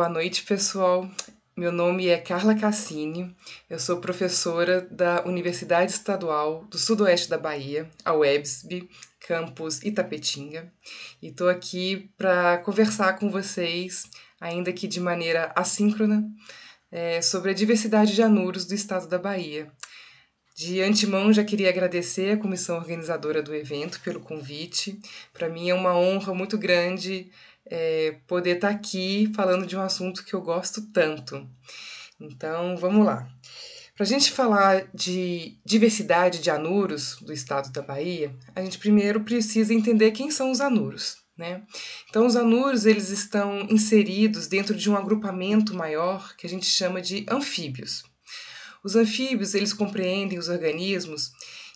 Boa noite, pessoal. Meu nome é Carla Cassini, eu sou professora da Universidade Estadual do Sudoeste da Bahia, a UEBSB, campus Itapetinga, e estou aqui para conversar com vocês, ainda que de maneira assíncrona, sobre a diversidade de anuros do estado da Bahia. De antemão, já queria agradecer a comissão organizadora do evento pelo convite. Para mim é uma honra muito grande poder estar aqui falando de um assunto que eu gosto tanto. Então, vamos lá. Para a gente falar de diversidade de anuros do estado da Bahia, a gente primeiro precisa entender quem são os anuros, né? Então, os anuros eles estão inseridos dentro de um agrupamento maior que a gente chama de anfíbios. Os anfíbios, eles compreendem os organismos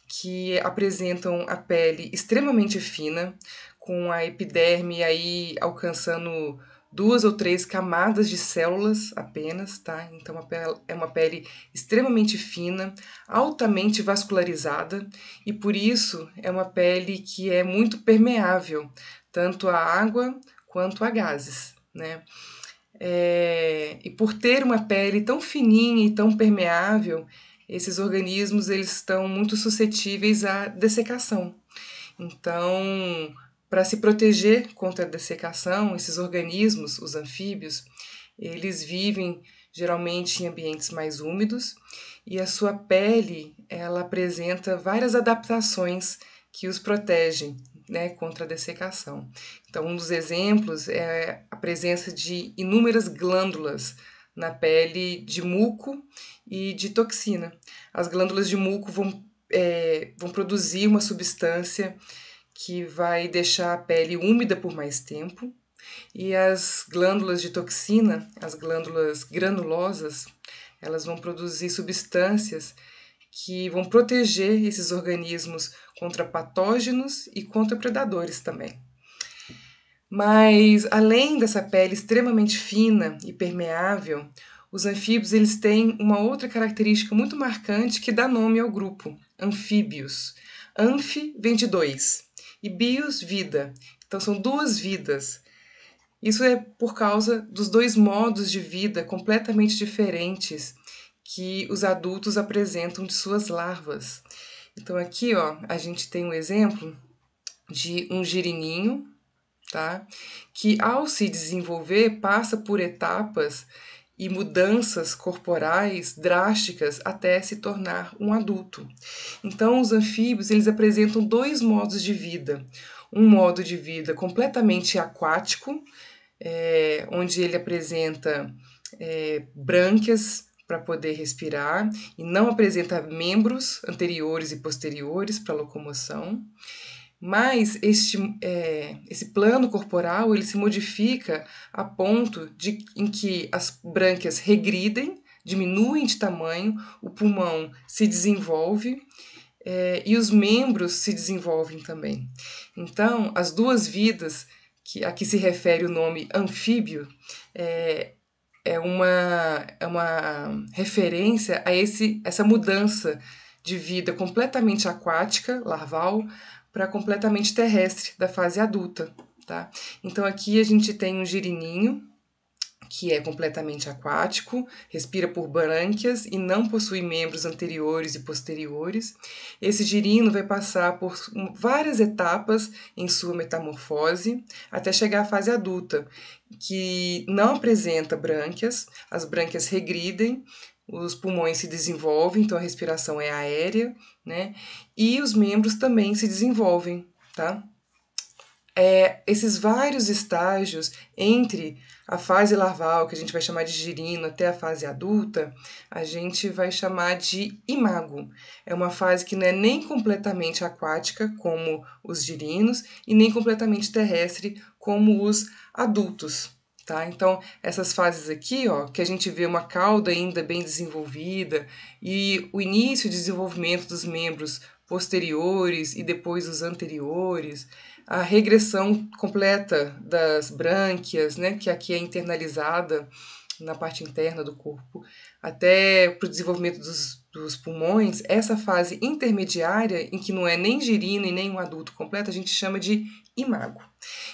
que apresentam a pele extremamente fina, com a epiderme aí alcançando 2 ou 3 camadas de células apenas, tá? Então é uma pele extremamente fina, altamente vascularizada e por isso é uma pele que é muito permeável, tanto à água quanto a gases, né? E por ter uma pele tão fininha e tão permeável, esses organismos eles estão muito suscetíveis à dessecação. Então, para se proteger contra a dessecação, esses organismos, os anfíbios, eles vivem geralmente em ambientes mais úmidos e a sua pele ela apresenta várias adaptações que os protegem, né, contra a dessecação. Então, um dos exemplos é a presença de inúmeras glândulas na pele de muco e de toxina. As glândulas de muco vão produzir uma substância que vai deixar a pele úmida por mais tempo, e as glândulas de toxina, as glândulas granulosas, elas vão produzir substâncias que vão proteger esses organismos contra patógenos e contra predadores também. Mas além dessa pele extremamente fina e permeável, os anfíbios eles têm uma outra característica muito marcante que dá nome ao grupo, anfíbios. Anfi vem de 2 e bios, vida. Então são 2 vidas. Isso é por causa dos 2 modos de vida completamente diferentes que os adultos apresentam de suas larvas. Então aqui, ó, a gente tem um exemplo de um girininho, tá? Que ao se desenvolver passa por etapas e mudanças corporais drásticas até se tornar um adulto. Então os anfíbios, eles apresentam 2 modos de vida. Um modo de vida completamente aquático, onde ele apresenta brânquias para poder respirar e não apresenta membros anteriores e posteriores para locomoção. Mas esse plano corporal ele se modifica a ponto em que as brânquias regridem, diminuem de tamanho, o pulmão se desenvolve e os membros se desenvolvem também. Então, as 2 vidas a que se refere o nome anfíbio é uma referência a essa mudança de vida completamente aquática, larval, para completamente terrestre, da fase adulta, tá? Então aqui a gente tem um girininho, que é completamente aquático, respira por brânquias e não possui membros anteriores e posteriores. Esse girino vai passar por várias etapas em sua metamorfose até chegar à fase adulta, que não apresenta brânquias, as brânquias regridem, os pulmões se desenvolvem, então a respiração é aérea, né? E os membros também se desenvolvem, tá? Esses vários estágios entre a fase larval, que a gente vai chamar de girino, até a fase adulta, a gente vai chamar de imago. É uma fase que não é nem completamente aquática, como os girinos, e nem completamente terrestre, como os adultos. Tá? Então, essas fases aqui, ó, que a gente vê uma cauda ainda bem desenvolvida e o início de desenvolvimento dos membros posteriores e depois os anteriores, a regressão completa das brânquias, né, que aqui é internalizada na parte interna do corpo, até para o desenvolvimento dos pulmões, essa fase intermediária, em que não é nem girino e nem um adulto completo, a gente chama de imago.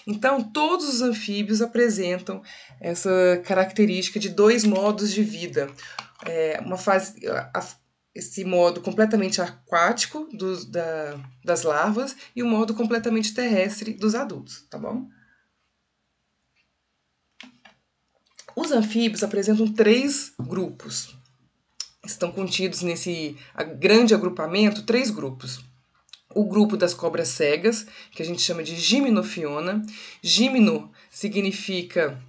Então, todos os anfíbios apresentam essa característica de dois modos de vida. Esse modo completamente aquático das larvas e o modo completamente terrestre dos adultos, tá bom? Os anfíbios apresentam 3 grupos. Estão contidos nesse grande agrupamento 3 grupos. O grupo das cobras cegas, que a gente chama de Gymnophiona. Gymno significa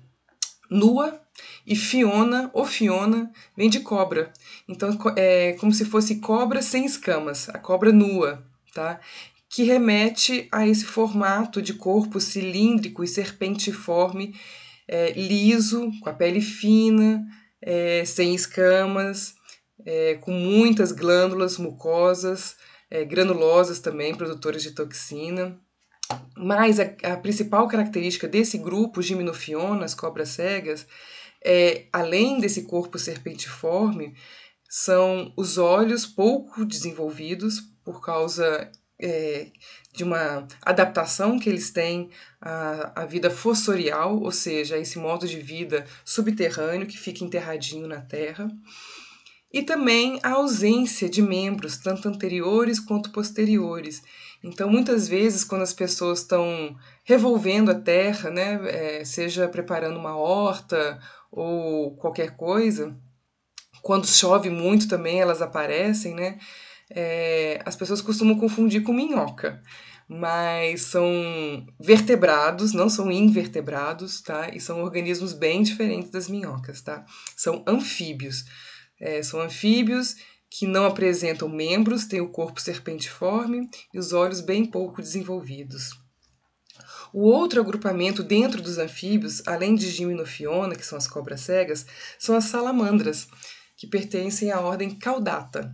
nua e Fiona, ou Fiona, vem de cobra. Então é como se fosse cobra sem escamas, a cobra nua, tá? Que remete a esse formato de corpo cilíndrico e serpentiforme, liso, com a pele fina, sem escamas, com muitas glândulas mucosas, granulosas também, produtoras de toxina. Mas a principal característica desse grupo, Gymnophiona, as cobras cegas, além desse corpo serpentiforme, são os olhos pouco desenvolvidos por causa de uma adaptação que eles têm à vida fossorial, ou seja, a esse modo de vida subterrâneo que fica enterradinho na terra. E também a ausência de membros, tanto anteriores quanto posteriores. Então, muitas vezes, quando as pessoas estão revolvendo a terra, né, seja preparando uma horta ou qualquer coisa, quando chove muito também elas aparecem, né? As pessoas costumam confundir com minhoca, mas são vertebrados, não são invertebrados, tá? E são organismos bem diferentes das minhocas, tá? São anfíbios. São anfíbios que não apresentam membros, têm o corpo serpentiforme e os olhos bem pouco desenvolvidos. O outro agrupamento dentro dos anfíbios, além de Gymnophiona, que são as cobras cegas, são as salamandras, que pertencem à ordem Caudata.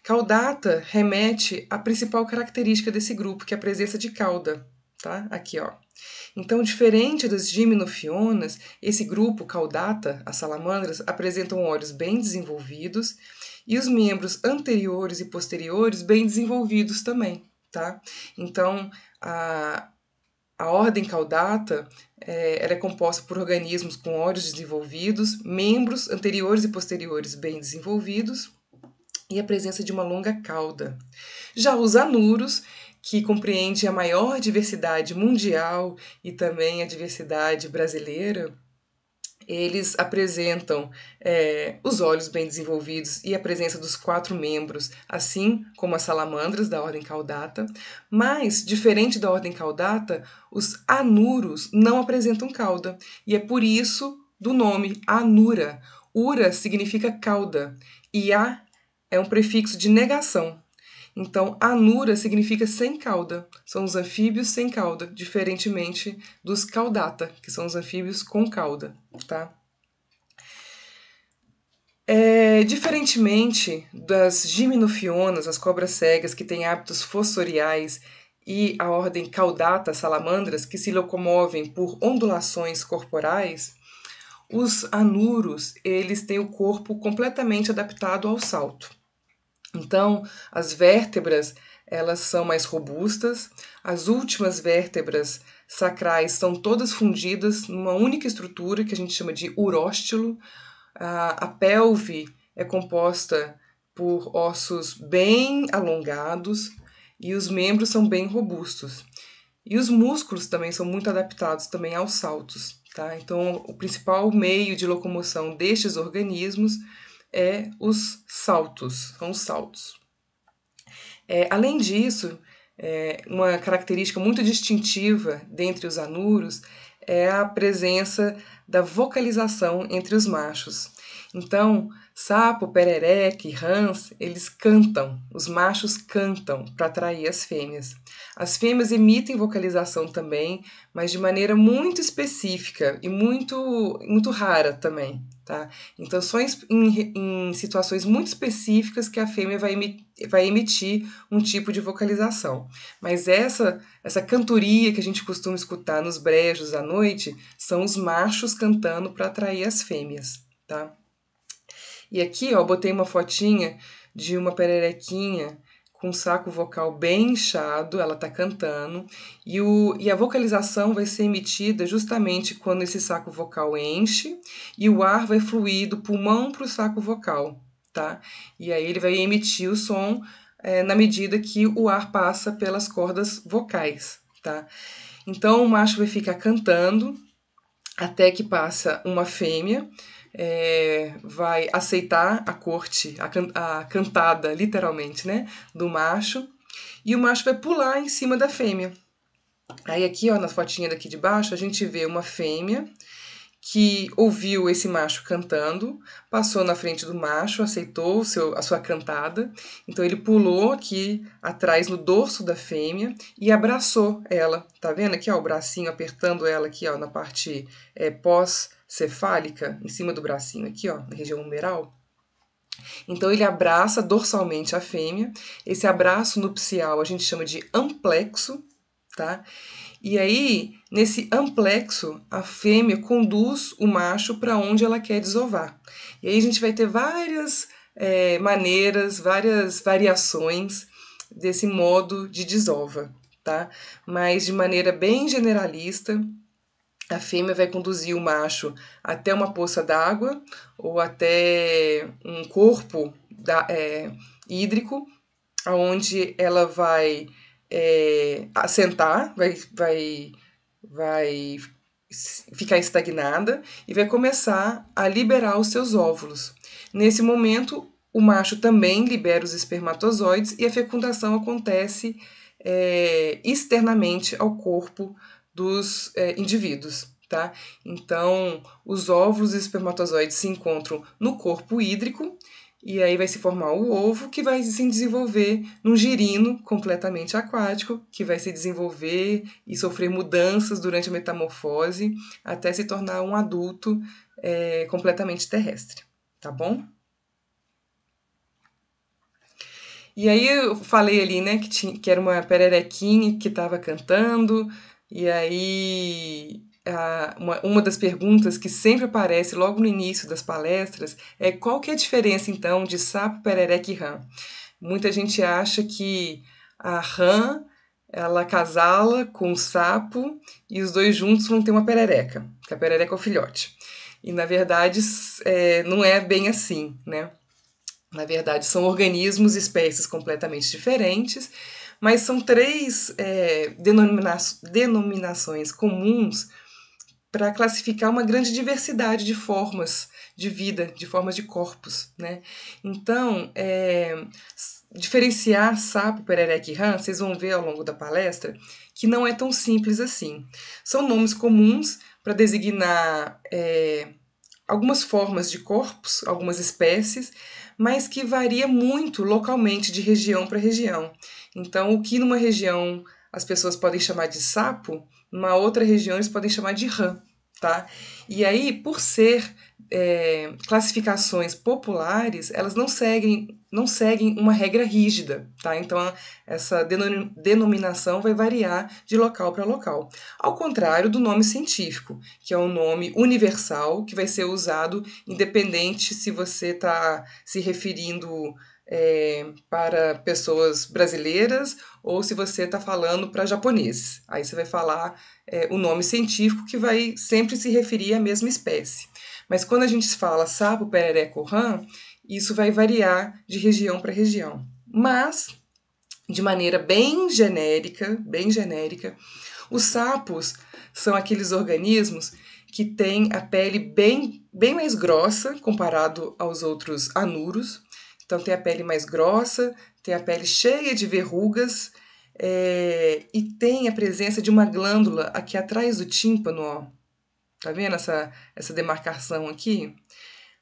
Caudata remete à principal característica desse grupo, que é a presença de cauda, tá? Aqui, ó. Então, diferente das Gymnophionas, esse grupo Caudata, as salamandras, apresentam olhos bem desenvolvidos e os membros anteriores e posteriores bem desenvolvidos também, tá? Então, a ordem Caudata ela é composta por organismos com olhos desenvolvidos, membros anteriores e posteriores bem desenvolvidos e a presença de uma longa cauda. Já os anuros, que compreende a maior diversidade mundial e também a diversidade brasileira, eles apresentam os olhos bem desenvolvidos e a presença dos 4 membros, assim como as salamandras da ordem Caudata, mas, diferente da ordem Caudata, os anuros não apresentam cauda, e é por isso do nome anura. Ura significa cauda, e a é um prefixo de negação. Então, anura significa sem cauda. São os anfíbios sem cauda, diferentemente dos caudata, que são os anfíbios com cauda, tá? Diferentemente das gimnophionas, as cobras cegas, que têm hábitos fossoriais, e a ordem caudata, salamandras, que se locomovem por ondulações corporais, os anuros, eles têm o corpo completamente adaptado ao salto. Então, as vértebras, elas são mais robustas, as últimas vértebras sacrais são todas fundidas numa única estrutura que a gente chama de uróstilo. A pelve é composta por ossos bem alongados e os membros são bem robustos. E os músculos também são muito adaptados também aos saltos, tá? Então, o principal meio de locomoção destes organismos os saltos, são os saltos. Além disso, uma característica muito distintiva dentre os anuros é a presença da vocalização entre os machos. Então, sapo, perereca e rãs, eles cantam, os machos cantam para atrair as fêmeas. As fêmeas emitem vocalização também, mas de maneira muito específica e muito, muito rara também, tá? Então, só em situações muito específicas que a fêmea vai emitir um tipo de vocalização. Mas essa cantoria que a gente costuma escutar nos brejos à noite são os machos cantando para atrair as fêmeas, tá? E aqui, ó, botei uma fotinha de uma pererequinha com o saco vocal bem inchado, ela tá cantando, e a vocalização vai ser emitida justamente quando esse saco vocal enche e o ar vai fluir do pulmão para o saco vocal, tá? E aí ele vai emitir o som na medida que o ar passa pelas cordas vocais, tá? Então o macho vai ficar cantando até que passa uma fêmea, vai aceitar a corte, a cantada, literalmente, né, do macho, e o macho vai pular em cima da fêmea. Aí aqui, ó, na fotinha daqui de baixo, a gente vê uma fêmea que ouviu esse macho cantando, passou na frente do macho, aceitou a sua cantada, então ele pulou aqui atrás no dorso da fêmea e abraçou ela. Tá vendo aqui, ó, o bracinho apertando ela aqui, ó, na parte pós-cefálica, em cima do bracinho aqui, ó, na região umeral. Então ele abraça dorsalmente a fêmea. Esse abraço nupcial a gente chama de amplexo, tá? E aí, nesse amplexo, a fêmea conduz o macho para onde ela quer desovar. E aí a gente vai ter várias maneiras, várias variações desse modo de desova, tá? Mas de maneira bem generalista, a fêmea vai conduzir o macho até uma poça d'água ou até um corpo hídrico, onde ela vai assentar, vai ficar estagnada e vai começar a liberar os seus óvulos. Nesse momento, o macho também libera os espermatozoides e a fecundação acontece externamente ao corpo dos indivíduos. Tá? Então, os óvulos e os espermatozoides se encontram no corpo hídrico e aí vai se formar o ovo, que vai se desenvolver num girino completamente aquático, que vai se desenvolver e sofrer mudanças durante a metamorfose até se tornar um adulto completamente terrestre, tá bom? E aí eu falei ali, né, que era uma pererequinha que estava cantando, e aí uma das perguntas que sempre aparece logo no início das palestras é qual que é a diferença, então, de sapo, perereca e rã? Muita gente acha que a rã, ela casala com o sapo e os dois juntos vão ter uma perereca, que a perereca é o filhote. E, na verdade, não é bem assim, né? Na verdade, são organismos, espécies completamente diferentes, mas são três denominações comuns para classificar uma grande diversidade de formas de vida, de formas de corpos, né? Então, diferenciar sapo, perereca e rã, vocês vão ver ao longo da palestra, que não é tão simples assim. São nomes comuns para designar algumas formas de corpos, algumas espécies, mas que varia muito localmente de região para região. Então, o que numa região as pessoas podem chamar de sapo, numa outra região eles podem chamar de rã, tá? E aí, por ser classificações populares, elas não seguem uma regra rígida, tá? Então, essa denominação vai variar de local para local. Ao contrário do nome científico, que é um nome universal, que vai ser usado independente se você está se referindo para pessoas brasileiras ou se você está falando para japoneses. Aí você vai falar o nome científico que vai sempre se referir à mesma espécie. Mas quando a gente fala sapo, perereca ou rã, isso vai variar de região para região. Mas, de maneira bem genérica, os sapos são aqueles organismos que têm a pele bem mais grossa comparado aos outros anuros. Então, tem a pele mais grossa, tem a pele cheia de verrugas e tem a presença de uma glândula aqui atrás do tímpano, ó. Tá vendo essa demarcação aqui?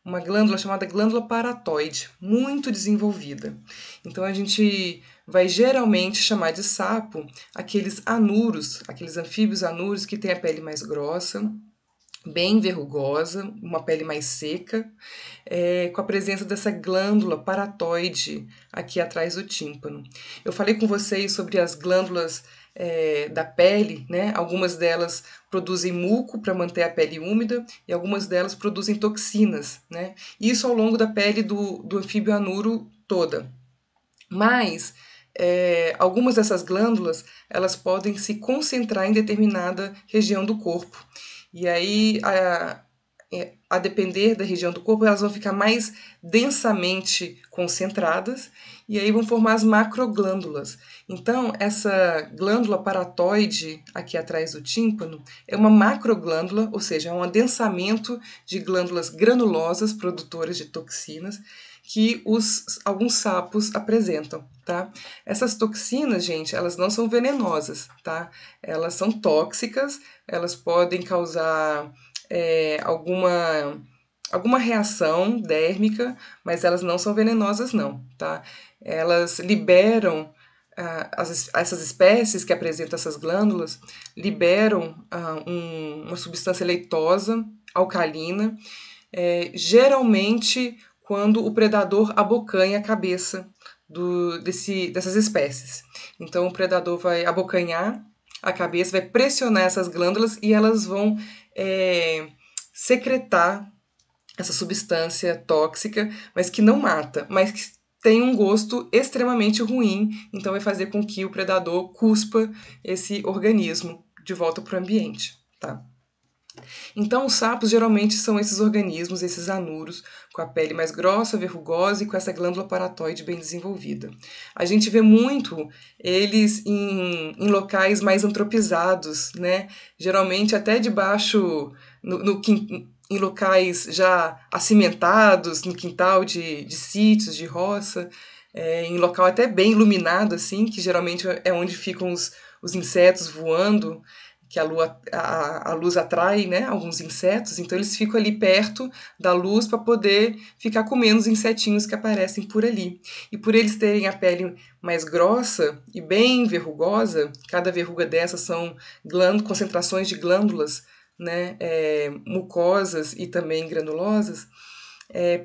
Uma glândula chamada glândula paratoide, muito desenvolvida. Então, a gente vai geralmente chamar de sapo aqueles anuros, aqueles anfíbios anuros que têm a pele mais grossa, bem verrugosa, uma pele mais seca, com a presença dessa glândula paratoide aqui atrás do tímpano. Eu falei com vocês sobre as glândulas da pele, né? Algumas delas produzem muco para manter a pele úmida e algumas delas produzem toxinas, né? Isso ao longo da pele do anfíbio anuro toda. Mas algumas dessas glândulas elas podem se concentrar em determinada região do corpo. E aí, a depender da região do corpo, elas vão ficar mais densamente concentradas e aí vão formar as macroglândulas. Então, essa glândula paratoide aqui atrás do tímpano é uma macroglândula, ou seja, é um adensamento de glândulas granulosas produtoras de toxinas que alguns sapos apresentam, tá? Essas toxinas, gente, elas não são venenosas, tá? Elas são tóxicas, elas podem causar alguma reação dérmica, mas elas não são venenosas, não, tá? Elas liberam, essas espécies que apresentam essas glândulas, liberam uma substância leitosa, alcalina, geralmente quando o predador abocanha a cabeça dessas espécies. Então, o predador vai abocanhar a cabeça, vai pressionar essas glândulas e elas vão secretar essa substância tóxica, mas que não mata, mas que tem um gosto extremamente ruim, então vai fazer com que o predador cuspa esse organismo de volta para o ambiente, tá? Então, os sapos geralmente são esses organismos, esses anuros, com a pele mais grossa, verrugosa e com essa glândula paratoide bem desenvolvida. A gente vê muito eles em locais mais antropizados, né? Geralmente até debaixo, em locais já acimentados, no quintal de sítios, de roça, em local até bem iluminado, assim, que geralmente é onde ficam os insetos voando, que a luz atrai, né, alguns insetos, então eles ficam ali perto da luz para poder ficar comendo os insetinhos que aparecem por ali. E por eles terem a pele mais grossa e bem verrugosa, cada verruga dessas são concentrações de glândulas, né, mucosas e também granulosas,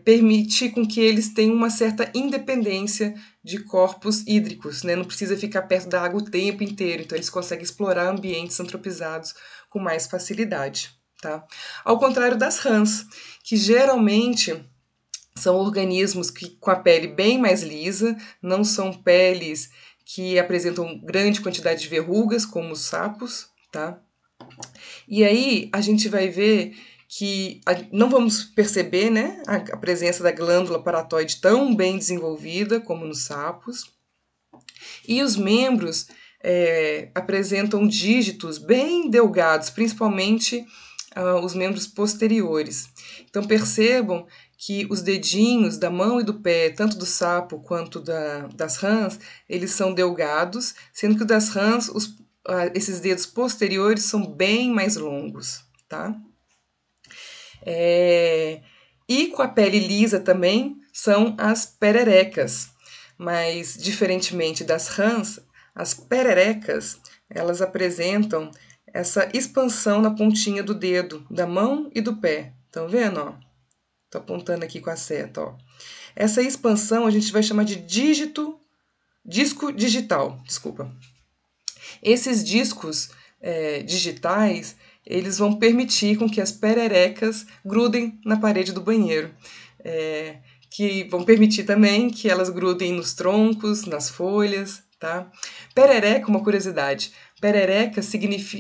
permite com que eles tenham uma certa independência de corpos hídricos, né? Não precisa ficar perto da água o tempo inteiro, então eles conseguem explorar ambientes antropizados com mais facilidade, tá? Ao contrário das rãs, que geralmente são organismos com a pele bem mais lisa, não são peles que apresentam grande quantidade de verrugas, como os sapos, tá? E aí a gente vai ver que não vamos perceber, né, a presença da glândula paratoide tão bem desenvolvida como nos sapos. E os membros apresentam dígitos bem delgados, principalmente os membros posteriores. Então percebam que os dedinhos da mão e do pé, tanto do sapo quanto das rãs, eles são delgados, sendo que o das rãs, esses dedos posteriores são bem mais longos, tá? E com a pele lisa também são as pererecas, mas diferentemente das rãs, as pererecas elas apresentam essa expansão na pontinha do dedo, da mão e do pé. Estão vendo? Ó? Tô apontando aqui com a seta. Ó. Essa expansão a gente vai chamar de disco digital. Desculpa. Esses discos digitais eles vão permitir com que as pererecas grudem na parede do banheiro, que vão permitir também que elas grudem nos troncos, nas folhas, tá? Perereca, uma curiosidade, perereca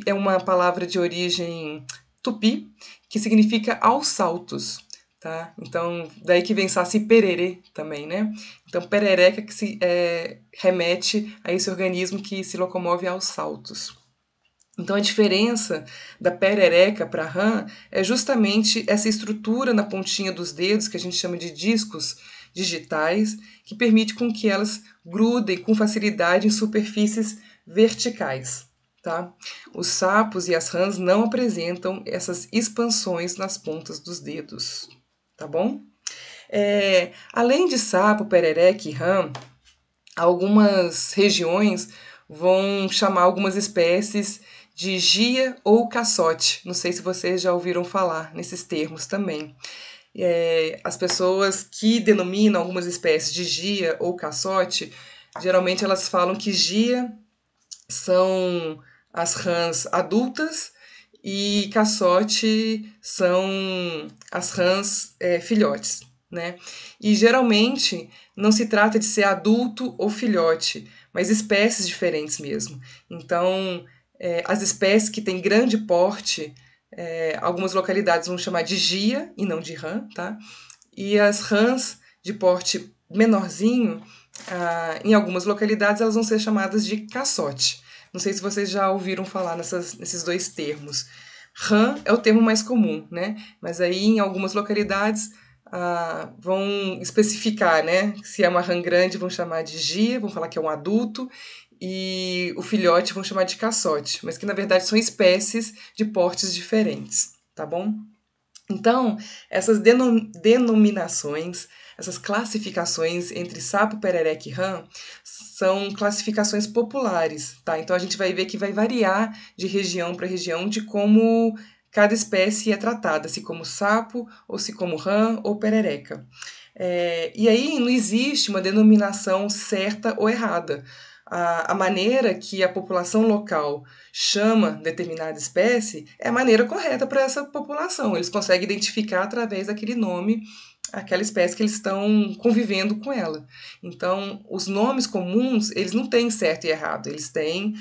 é uma palavra de origem tupi, que significa aos saltos, tá? Então, daí que vem saci pererê também, né? Então, perereca que remete a esse organismo que se locomove aos saltos. Então, a diferença da perereca para a rã é justamente essa estrutura na pontinha dos dedos, que a gente chama de discos digitais, que permite com que elas grudem com facilidade em superfícies verticais. Tá? Os sapos e as rãs não apresentam essas expansões nas pontas dos dedos. Tá bom? Além de sapo, perereca e rã, algumas regiões vão chamar algumas espécies de gia ou caçote. Não sei se vocês já ouviram falar nesses termos também. As pessoas que denominam algumas espécies de gia ou caçote, geralmente elas falam que gia são as rãs adultas e caçote são as rãs filhotes, né? E geralmente não se trata de ser adulto ou filhote, mas espécies diferentes mesmo. Então, as espécies que têm grande porte, algumas localidades vão chamar de gia e não de rã, tá? E as rãs de porte menorzinho, em algumas localidades elas vão ser chamadas de caçote. Não sei se vocês já ouviram falar nesses dois termos. Rã é o termo mais comum, né? Mas aí em algumas localidades vão especificar, né? Se é uma rã grande vão chamar de gia, vão falar que é um adulto, e o filhote vão chamar de caçote, mas que na verdade são espécies de portes diferentes, tá bom? Então, essas denominações, essas classificações entre sapo, perereca e rã são classificações populares, tá? Então a gente vai ver que vai variar de região para região de como cada espécie é tratada, se como sapo, ou se como rã ou perereca. E aí não existe uma denominação certa ou errada. A maneira que a população local chama determinada espécie é a maneira correta para essa população. Eles conseguem identificar através daquele nome aquela espécie que eles estão convivendo com ela. Então, os nomes comuns, eles não têm certo e errado, eles têm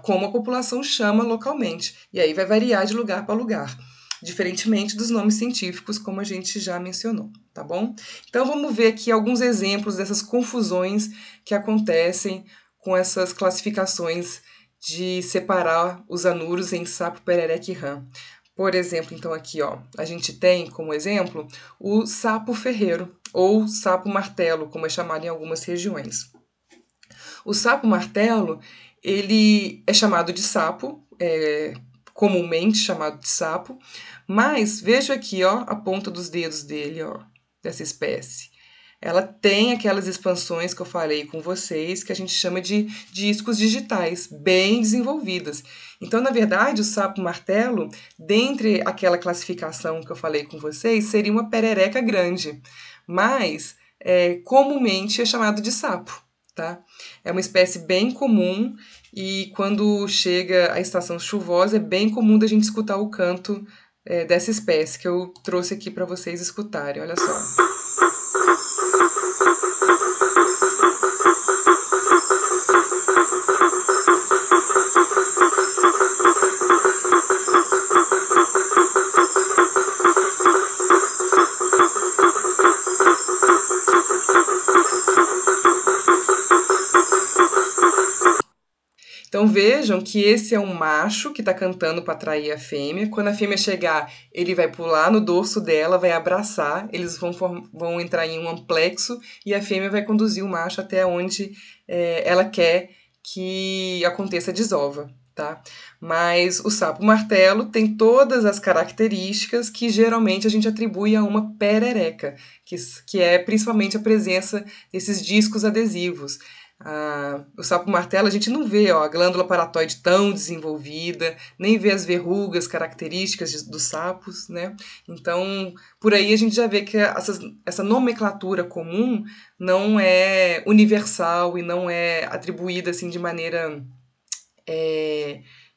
como a população chama localmente. E aí vai variar de lugar para lugar, diferentemente dos nomes científicos, como a gente já mencionou, tá bom? Então, vamos ver aqui alguns exemplos dessas confusões que acontecem com essas classificações de separar os anuros em sapo, perereca e rã. Por exemplo, então aqui, ó, a gente tem como exemplo o sapo ferreiro ou sapo martelo, como é chamado em algumas regiões. O sapo martelo, ele é chamado de sapo, comumente chamado de sapo, mas veja aqui, ó, a ponta dos dedos dele, ó, dessa espécie. Ela tem aquelas expansões que eu falei com vocês, que a gente chama de discos digitais, bem desenvolvidas. Então, na verdade, o sapo martelo, dentre aquela classificação que eu falei com vocês, seria uma perereca grande, mas comumente é chamado de sapo, tá? É uma espécie bem comum e quando chega a estação chuvosa é bem comum da gente escutar o canto dessa espécie que eu trouxe aqui para vocês escutarem. Olha só. Então vejam que esse é um macho que está cantando para atrair a fêmea. Quando a fêmea chegar, ele vai pular no dorso dela, vai abraçar, eles vão entrar em um amplexo e a fêmea vai conduzir o macho até onde ela quer que aconteça a desova, tá? Mas o sapo martelo tem todas as características que geralmente a gente atribui a uma perereca, que é principalmente a presença desses discos adesivos. O sapo martelo a gente não vê a glândula paratoide tão desenvolvida, nem vê as verrugas características dos sapos, né? Então, por aí a gente já vê que essa nomenclatura comum não é universal e não é atribuída assim de maneira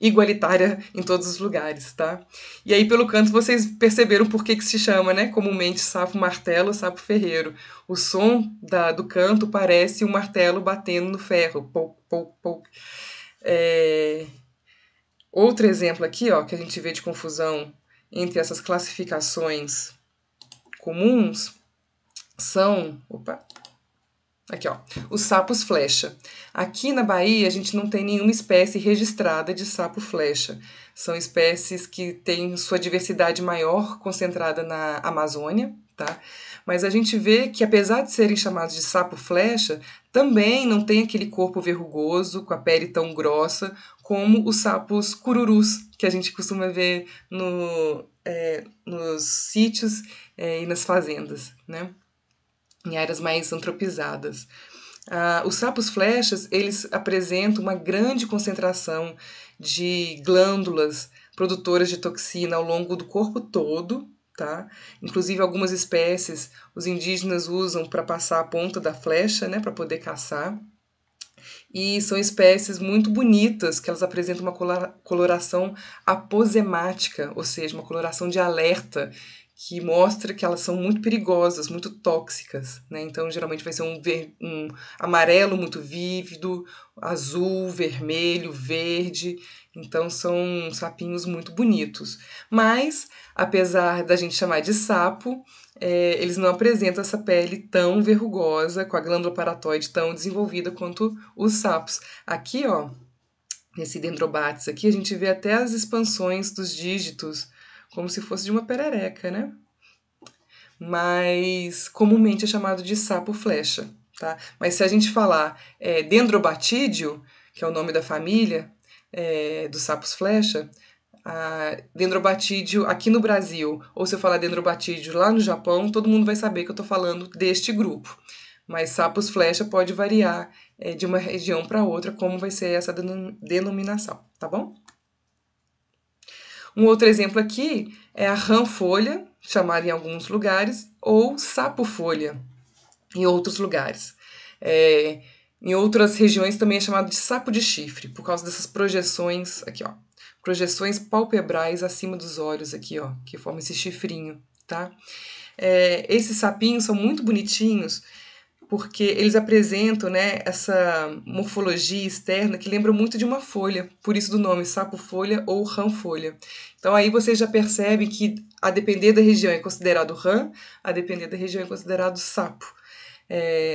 igualitária em todos os lugares, tá? E aí, pelo canto, vocês perceberam por que se chama, né, comumente sapo martelo, sapo ferreiro. O som do canto parece um martelo batendo no ferro. Pou, pou, pou. Outro exemplo aqui, ó, que a gente vê de confusão entre essas classificações comuns são... Opa! Aqui, ó, os sapos flecha. Aqui na Bahia, a gente não tem nenhuma espécie registrada de sapo flecha. São espécies que têm sua diversidade maior concentrada na Amazônia, tá? Mas a gente vê que, apesar de serem chamados de sapo flecha, também não tem aquele corpo verrugoso, com a pele tão grossa, como os sapos cururus, que a gente costuma ver nos sítios e nas fazendas, né? Em áreas mais antropizadas. Os sapos flechas, eles apresentam uma grande concentração de glândulas produtoras de toxina ao longo do corpo todo, tá? Inclusive algumas espécies os indígenas usam para passar a ponta da flecha, né, para poder caçar. E são espécies muito bonitas, que elas apresentam uma coloração aposemática, ou seja, uma coloração de alerta, que mostra que elas são muito perigosas, muito tóxicas, né? Então, geralmente vai ser um amarelo muito vívido, azul, vermelho, verde. Então, são sapinhos muito bonitos. Mas, apesar da gente chamar de sapo, eles não apresentam essa pele tão verrugosa, com a glândula paratoide tão desenvolvida quanto os sapos. Aqui, ó, nesse Dendrobates aqui, a gente vê até as expansões dos dígitos, como se fosse de uma perereca, né? Mas comumente é chamado de sapo flecha, tá? Mas se a gente falar Dendrobatídeo, que é o nome da família dos sapos flecha, Dendrobatídeo aqui no Brasil, ou se eu falar Dendrobatídeo lá no Japão, todo mundo vai saber que eu estou falando deste grupo. Mas sapos flecha pode variar de uma região para outra, como vai ser essa denominação, tá bom? Um outro exemplo aqui é a rã-folha, chamada em alguns lugares, ou sapo-folha, em outros lugares. Em outras regiões também é chamado de sapo de chifre, por causa dessas projeções aqui, ó. Projeções palpebrais acima dos olhos aqui, ó, que formam esse chifrinho, tá? Esses sapinhos são muito bonitinhos, porque eles apresentam, né, essa morfologia externa que lembra muito de uma folha, por isso do nome sapo-folha ou rã-folha. Então aí vocês já percebem que a depender da região é considerado rã, a depender da região é considerado sapo.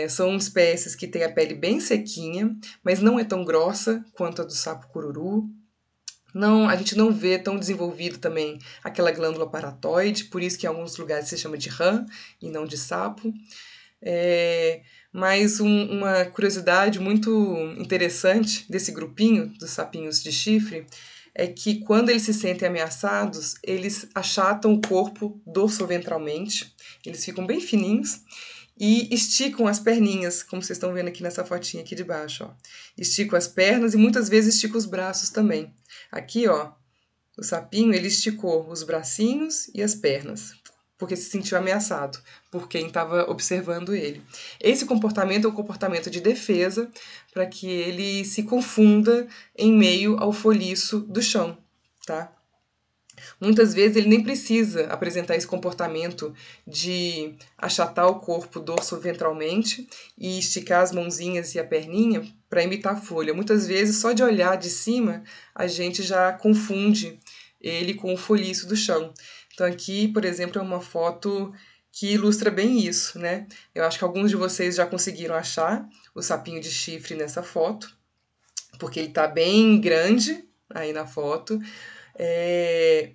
São espécies que têm a pele bem sequinha, mas não é tão grossa quanto a do sapo cururu. Não, a gente não vê tão desenvolvido também aquela glândula paratoide, por isso que em alguns lugares se chama de rã e não de sapo. Mas uma curiosidade muito interessante desse grupinho dos sapinhos de chifre é que quando eles se sentem ameaçados, eles achatam o corpo dorsoventralmente, eles ficam bem fininhos e esticam as perninhas, como vocês estão vendo aqui nessa fotinha aqui de baixo, ó. Esticam as pernas e muitas vezes esticam os braços também. Aqui, ó, o sapinho, ele esticou os bracinhos e as pernas, porque se sentiu ameaçado por quem estava observando ele. Esse comportamento é um comportamento de defesa para que ele se confunda em meio ao foliço do chão, tá? Muitas vezes ele nem precisa apresentar esse comportamento de achatar o corpo dorso-ventralmente e esticar as mãozinhas e a perninha para imitar a folha. Muitas vezes, só de olhar de cima, a gente já confunde ele com o foliço do chão. Então aqui, por exemplo, é uma foto que ilustra bem isso, né? Eu acho que alguns de vocês já conseguiram achar o sapinho de chifre nessa foto, porque ele está bem grande aí na foto.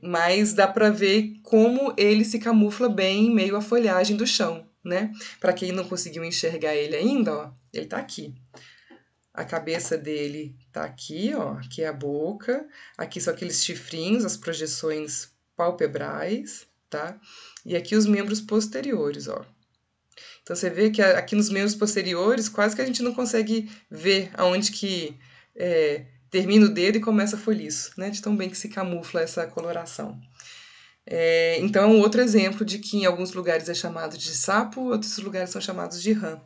Mas dá para ver como ele se camufla bem em meio à folhagem do chão, né? Para quem não conseguiu enxergar ele ainda, ó, ele tá aqui. A cabeça dele tá aqui, ó, aqui é a boca, aqui são aqueles chifrinhos, as projeções palpebrais, tá? E aqui os membros posteriores, ó. Então você vê que aqui nos membros posteriores quase que a gente não consegue ver aonde que termina o dedo e começa a foliço, né? De tão bem que se camufla essa coloração. Então é um outro exemplo de que em alguns lugares é chamado de sapo, outros lugares são chamados de rã.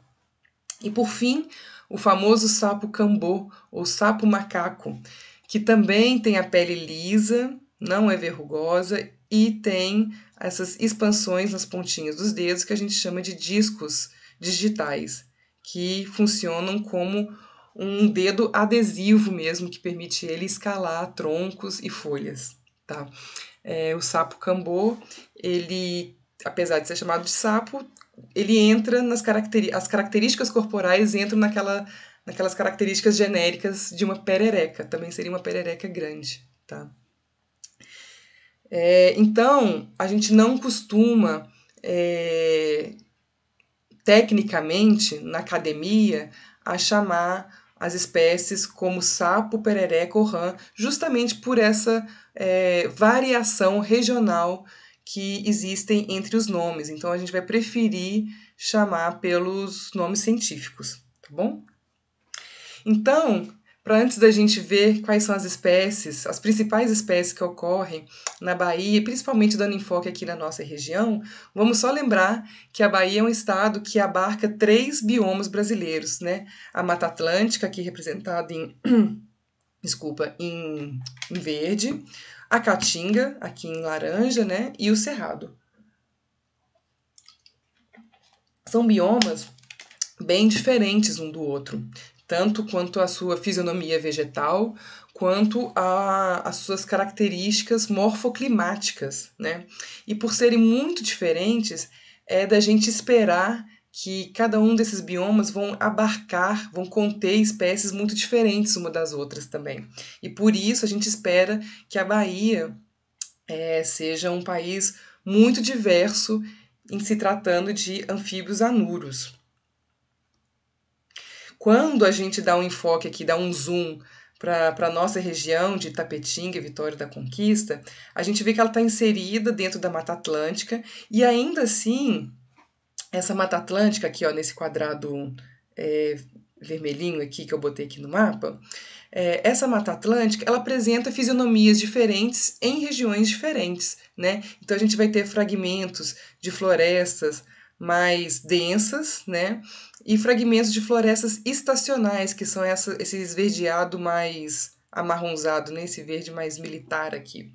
E por fim, o famoso sapo cambô, ou sapo macaco, que também tem a pele lisa, não é verrugosa e tem essas expansões nas pontinhas dos dedos que a gente chama de discos digitais, que funcionam como um dedo adesivo mesmo, que permite ele escalar troncos e folhas, tá? O sapo cambô, ele, apesar de ser chamado de sapo, ele entra as características corporais entram naquelas características genéricas de uma perereca, também seria uma perereca grande, tá? Então, a gente não costuma, tecnicamente, na academia, a chamar as espécies como sapo, perereca ou rã, justamente por essa variação regional que existem entre os nomes. Então, a gente vai preferir chamar pelos nomes científicos, tá bom? Então, para antes da gente ver quais são as espécies, as principais espécies que ocorrem na Bahia, principalmente dando enfoque aqui na nossa região, vamos só lembrar que a Bahia é um estado que abarca 3 biomas brasileiros, né? A Mata Atlântica, aqui representada em verde, a Caatinga, aqui em laranja, né? E o Cerrado. São biomas bem diferentes um do outro, tanto quanto a sua fisionomia vegetal, quanto as suas características morfoclimáticas, né? E por serem muito diferentes, é da gente esperar que cada um desses biomas vão conter espécies muito diferentes uma das outras também. E por isso a gente espera que a Bahia seja um país muito diverso em se tratando de anfíbios anuros. Quando a gente dá um enfoque aqui, dá um zoom para a nossa região de Itapetinga, Vitória da Conquista, a gente vê que ela está inserida dentro da Mata Atlântica e ainda assim, essa Mata Atlântica aqui, ó, nesse quadrado vermelhinho aqui que eu botei aqui no mapa, essa Mata Atlântica, ela apresenta fisionomias diferentes em regiões diferentes, né? Então a gente vai ter fragmentos de florestas mais densas, né? E fragmentos de florestas estacionais, que são esse esverdeado mais amarronzado, né? Esse verde mais militar aqui.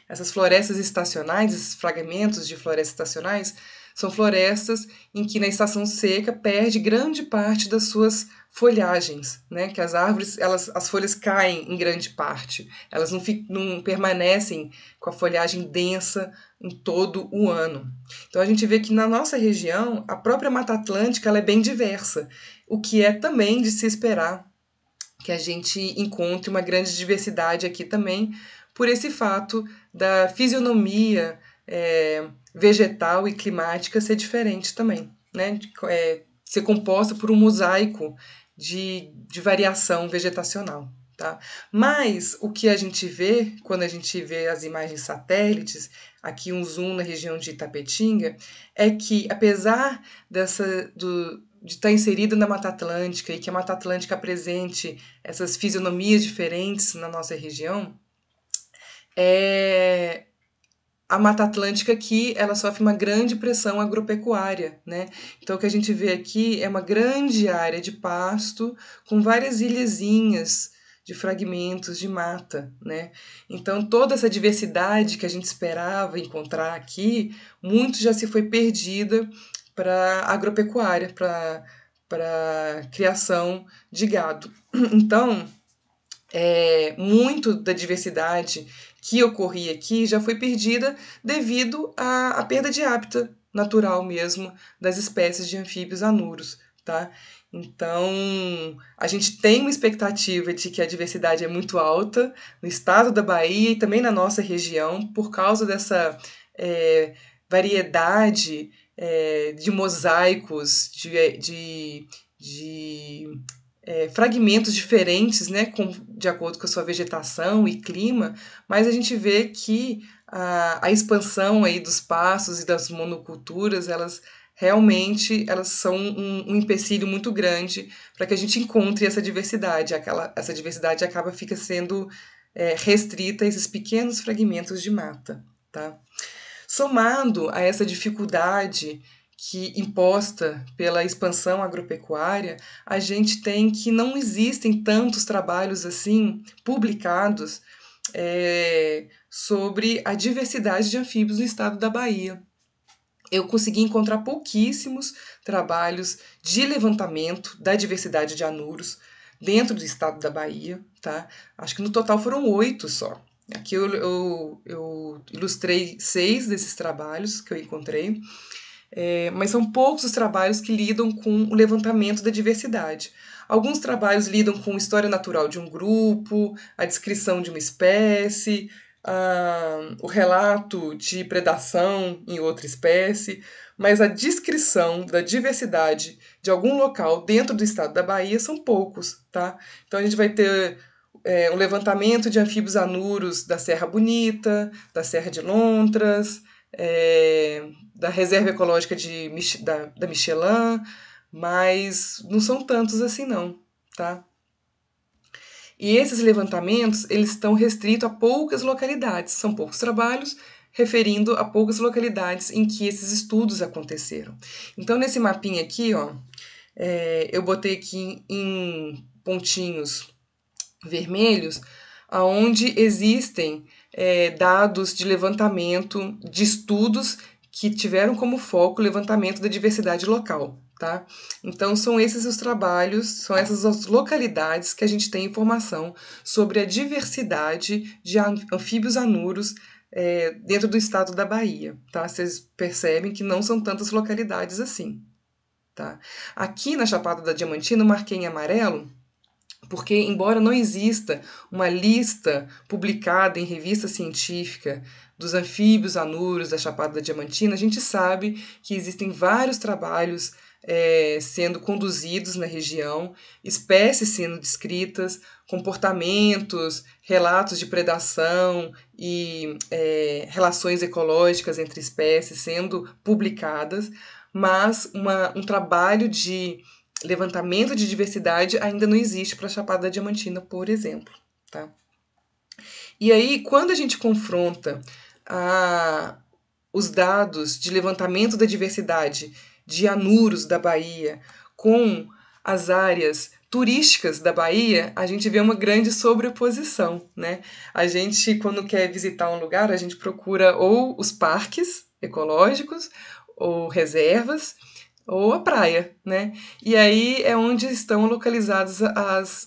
Essas florestas estacionais, esses fragmentos de florestas estacionais, são florestas em que na estação seca perde grande parte das suas folhagens, né? Que as árvores, as folhas caem em grande parte, elas não permanecem com a folhagem densa em todo o ano. Então a gente vê que na nossa região, a própria Mata Atlântica ela é bem diversa, o que é também de se esperar que a gente encontre uma grande diversidade aqui também, por esse fato da fisionomia vegetal e climática ser diferente também, né? Ser composta por um mosaico de variação vegetacional. Tá? Mas o que a gente vê quando a gente vê as imagens satélites, aqui um zoom na região de Itapetinga, é que apesar de estar inserida na Mata Atlântica e que a Mata Atlântica apresente essas fisionomias diferentes na nossa região, a Mata Atlântica aqui ela sofre uma grande pressão agropecuária, né? Então o que a gente vê aqui é uma grande área de pasto com várias ilhazinhas de fragmentos de mata, né? Então toda essa diversidade que a gente esperava encontrar aqui, muito já se foi perdida para agropecuária, para criação de gado. Então, muito da diversidade que ocorria aqui já foi perdida devido à perda de hábitat natural mesmo das espécies de anfíbios anuros, tá? Então, a gente tem uma expectativa de que a diversidade é muito alta no estado da Bahia e também na nossa região, por causa dessa variedade de mosaicos, de fragmentos diferentes, né, de acordo com a sua vegetação e clima, mas a gente vê que a expansão aí dos pastos e das monoculturas, elas realmente são um empecilho muito grande para que a gente encontre essa diversidade. Essa diversidade fica sendo restrita a esses pequenos fragmentos de mata. Tá? Somado a essa dificuldade imposta pela expansão agropecuária, a gente tem que não existem tantos trabalhos assim publicados sobre a diversidade de anfíbios no estado da Bahia. Eu consegui encontrar pouquíssimos trabalhos de levantamento da diversidade de anuros dentro do estado da Bahia, tá? Acho que no total foram 8 só. Aqui eu ilustrei 6 desses trabalhos que eu encontrei, mas são poucos os trabalhos que lidam com o levantamento da diversidade. Alguns trabalhos lidam com a história natural de um grupo, a descrição de uma espécie, o relato de predação em outra espécie, mas a descrição da diversidade de algum local dentro do estado da Bahia são poucos, tá? Então a gente vai ter um levantamento de anfíbios anuros da Serra Bonita, da Serra de Lontras, da Reserva Ecológica da Michelin, mas não são tantos assim não, tá? E esses levantamentos, eles estão restritos a poucas localidades, são poucos trabalhos, referindo a poucas localidades em que esses estudos aconteceram. Então, nesse mapinha aqui, ó, eu botei aqui em pontinhos vermelhos, aonde existem dados de levantamento de estudos que tiveram como foco o levantamento da diversidade local, tá? Então são esses os trabalhos, são essas as localidades que a gente tem informação sobre a diversidade de anfíbios anuros dentro do estado da Bahia, tá? Vocês percebem que não são tantas localidades assim, tá? Aqui na Chapada da Diamantina eu marquei em amarelo porque, embora não exista uma lista publicada em revista científica dos anfíbios anuros da Chapada da Diamantina, a gente sabe que existem vários trabalhos sendo conduzidos na região, espécies sendo descritas, comportamentos, relatos de predação e relações ecológicas entre espécies sendo publicadas, mas um trabalho de levantamento de diversidade ainda não existe para a Chapada Diamantina, por exemplo, tá? E aí, quando a gente confronta os dados de levantamento da diversidade de anuros da Bahia com as áreas turísticas da Bahia, a gente vê uma grande sobreposição, né? A gente, quando quer visitar um lugar, a gente procura ou os parques ecológicos ou reservas, ou a praia, né? E aí é onde estão localizados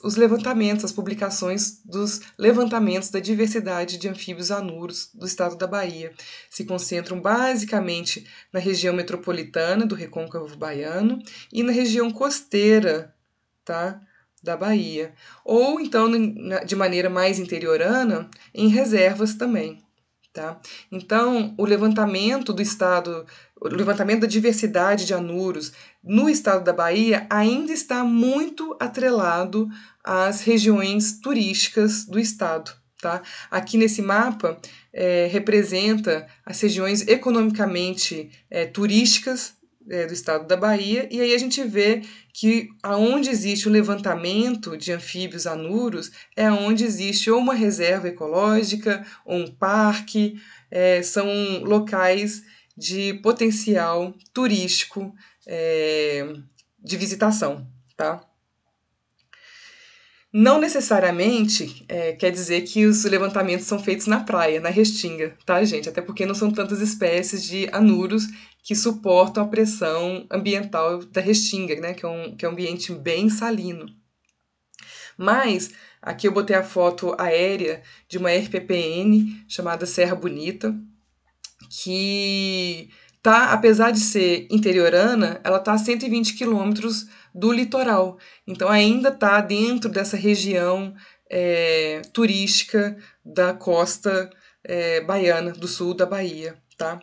os levantamentos, as publicações dos levantamentos da diversidade de anfíbios anuros do estado da Bahia. Se concentram basicamente na região metropolitana do Recôncavo Baiano e na região costeira, tá? Da Bahia. Ou então, de maneira mais interiorana, em reservas também. Tá? Então, o levantamento do estado, o levantamento da diversidade de anuros no estado da Bahia ainda está muito atrelado às regiões turísticas do estado. Tá? Aqui nesse mapa representa as regiões economicamente turísticas do estado da Bahia, e aí a gente vê que aonde existe o levantamento de anfíbios anuros é onde existe ou uma reserva ecológica ou um parque, são locais de potencial turístico de visitação, tá? Não necessariamente quer dizer que os levantamentos são feitos na praia, na restinga, tá, gente? Até porque não são tantas espécies de anuros que suportam a pressão ambiental da restinga, né? Que é um ambiente bem salino. Mas aqui eu botei a foto aérea de uma RPPN chamada Serra Bonita, que tá, apesar de ser interiorana, ela está a 120 quilômetros do litoral. Então ainda está dentro dessa região turística da costa baiana, do sul da Bahia, tá?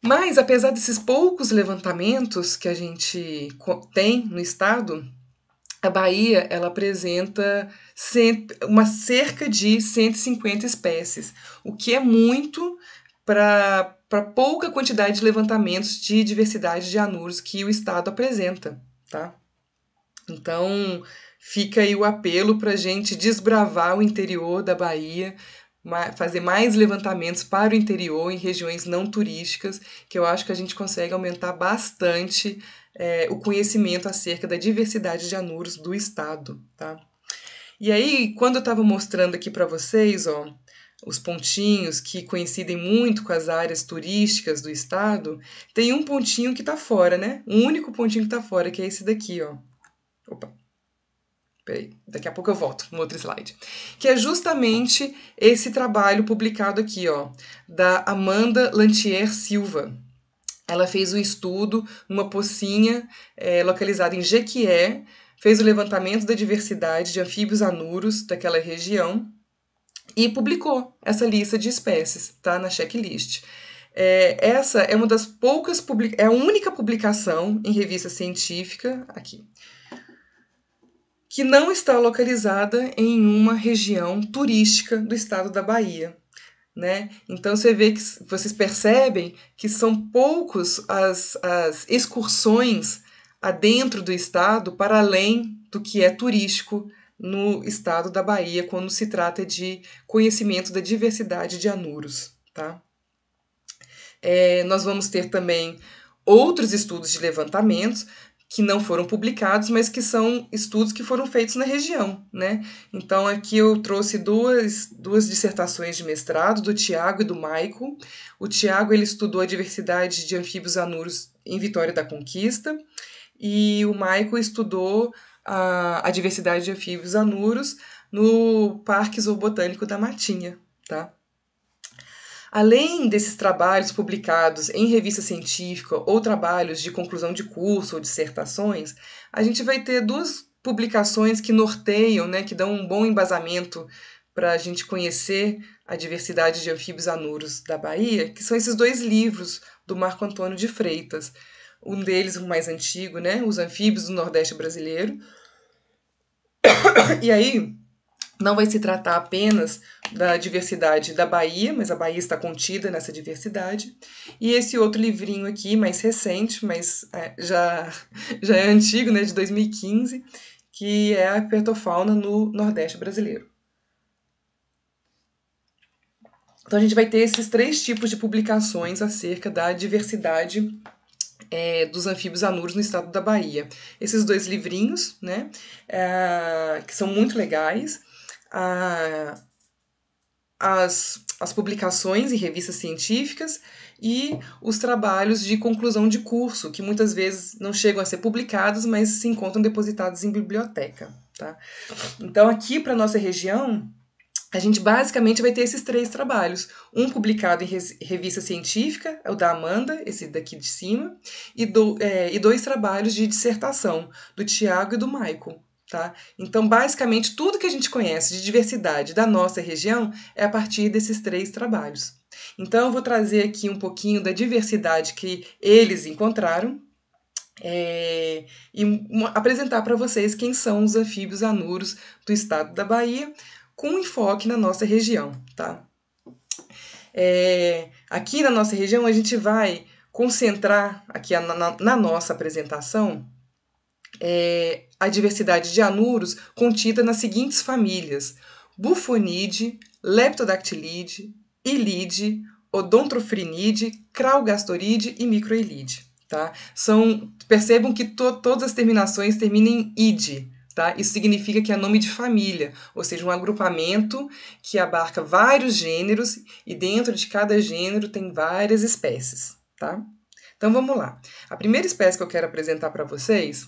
Mas, apesar desses poucos levantamentos que a gente tem no estado, a Bahia ela apresenta uma cerca de 150 espécies, o que é muito para pouca quantidade de levantamentos de diversidade de anuros que o estado apresenta, tá? Então, fica aí o apelo para a gente desbravar o interior da Bahia, fazer mais levantamentos para o interior, em regiões não turísticas, que eu acho que a gente consegue aumentar bastante o conhecimento acerca da diversidade de anuros do estado, tá? E aí, quando eu estava mostrando aqui para vocês, ó, os pontinhos que coincidem muito com as áreas turísticas do estado, tem um pontinho que está fora, né? Um único pontinho que está fora, que é esse daqui, ó. Opa, peraí, daqui a pouco eu volto no outro slide. Que é justamente esse trabalho publicado aqui, ó, da Amanda Lantier Silva. Ela fez o estudo numa pocinha localizada em Jequié, fez o levantamento da diversidade de anfíbios anuros daquela região e publicou essa lista de espécies, tá, na checklist. Essa é uma das poucas, é a única publicação em revista científica aqui que não está localizada em uma região turística do estado da Bahia. Né? Então você vê que vocês percebem que são poucos as excursões adentro do estado para além do que é turístico no estado da Bahia, quando se trata de conhecimento da diversidade de anuros, tá? Nós vamos ter também outros estudos de levantamentos que não foram publicados, mas que são estudos que foram feitos na região, né? Então aqui eu trouxe duas dissertações de mestrado do Tiago e do Maico. O Tiago ele estudou a diversidade de anfíbios anuros em Vitória da Conquista e o Maico estudou a diversidade de anfíbios anuros no Parque Zoobotânico da Matinha, tá? Além desses trabalhos publicados em revista científica ou trabalhos de conclusão de curso ou dissertações, a gente vai ter duas publicações que norteiam, né, que dão um bom embasamento para a gente conhecer a diversidade de anfíbios anuros da Bahia, que são esses dois livros do Marco Antônio de Freitas. Um deles, o mais antigo, né, Os Anfíbios do Nordeste Brasileiro. E aí, não vai se tratar apenas da diversidade da Bahia, mas a Bahia está contida nessa diversidade. E esse outro livrinho aqui, mais recente, mas já é antigo, né, de 2015, que é a Herpetofauna no Nordeste brasileiro. Então a gente vai ter esses três tipos de publicações acerca da diversidade dos anfíbios anuros no estado da Bahia. Esses dois livrinhos, né, que são muito legais, as publicações em revistas científicas e os trabalhos de conclusão de curso, que muitas vezes não chegam a ser publicados, mas se encontram depositados em biblioteca. Tá? Então, aqui para a nossa região, a gente basicamente vai ter esses três trabalhos. Um publicado em revista científica, é o da Amanda, esse daqui de cima, e dois trabalhos de dissertação, do Tiago e do Michael. Tá? Então, basicamente, tudo que a gente conhece de diversidade da nossa região é a partir desses três trabalhos. Então, eu vou trazer aqui um pouquinho da diversidade que eles encontraram e apresentar para vocês quem são os anfíbios anuros do estado da Bahia, com enfoque na nossa região. Tá? Aqui na nossa região, a gente vai concentrar aqui na nossa apresentação a diversidade de anuros contida nas seguintes famílias: Bufonide, Leptodactylide, Ilide, Odontrophrinide, Craugastoride e Microilide. Tá? Percebam que todas as terminações terminam em ide. Tá? Isso significa que é nome de família, ou seja, um agrupamento que abarca vários gêneros e dentro de cada gênero tem várias espécies. Tá? Então vamos lá. A primeira espécie que eu quero apresentar para vocês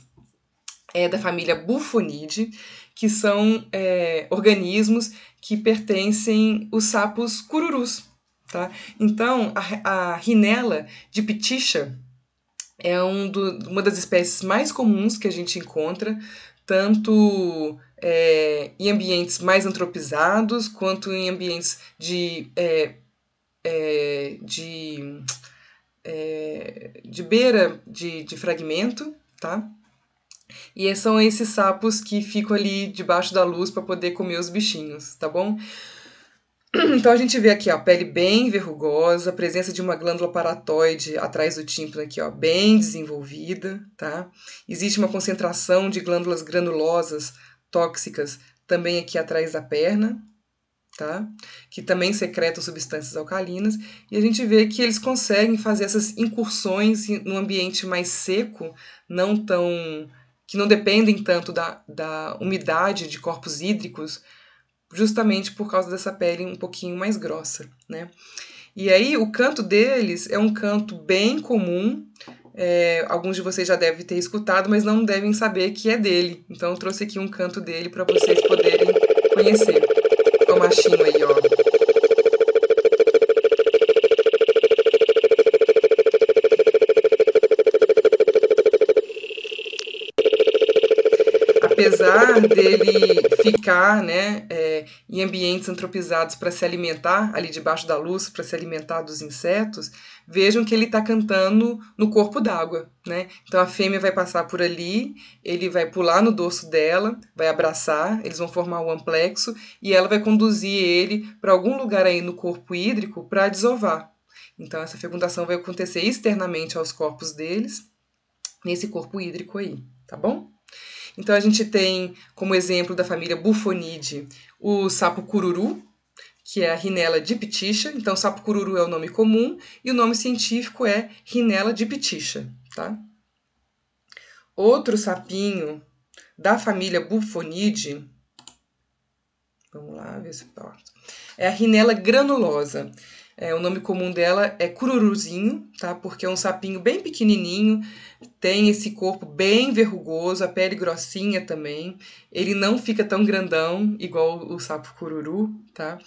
é da família Bufonide, que são organismos que pertencem aos sapos cururus. Tá? Então, a Rhinella diptycha é uma das espécies mais comuns que a gente encontra, tanto em ambientes mais antropizados, quanto em ambientes de beira de fragmento, tá? E são esses sapos que ficam ali debaixo da luz para poder comer os bichinhos, tá bom? Então a gente vê aqui, ó, pele bem verrugosa, presença de uma glândula paratoide atrás do tímpano aqui, ó, bem desenvolvida, tá? Existe uma concentração de glândulas granulosas tóxicas também aqui atrás da perna, tá? Que também secretam substâncias alcalinas, e a gente vê que eles conseguem fazer essas incursões num ambiente mais seco, que não dependem tanto da umidade de corpos hídricos, justamente por causa dessa pele um pouquinho mais grossa, né? E aí o canto deles é um canto bem comum, alguns de vocês já devem ter escutado, mas não devem saber que é dele. Então eu trouxe aqui um canto dele para vocês poderem conhecer. Olha o machinho aí, ó. Apesar dele ficar, né, em ambientes antropizados para se alimentar, ali debaixo da luz, para se alimentar dos insetos, vejam que ele está cantando no corpo d'água, né? Então a fêmea vai passar por ali, ele vai pular no dorso dela, vai abraçar, eles vão formar o amplexo e ela vai conduzir ele para algum lugar aí no corpo hídrico para desovar. Então essa fecundação vai acontecer externamente aos corpos deles. nesse corpo hídrico aí, tá bom? Então a gente tem como exemplo da família Bufonidae o sapo cururu, que é a Rhinella diptycha. Então, sapo cururu é o nome comum e o nome científico é Rhinella diptycha, tá? Outro sapinho da família Bufonidae, vamos lá ver se é a Rhinella granulosa. O nome comum dela é cururuzinho, tá? Porque é um sapinho bem pequenininho, tem esse corpo bem verrugoso, a pele grossinha também. Ele não fica tão grandão igual o sapo cururu, tá?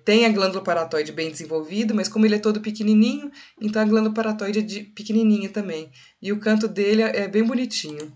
Tem a glândula paratoide bem desenvolvida, mas como ele é todo pequenininho, então a glândula paratoide é pequenininha também. E o canto dele é bem bonitinho.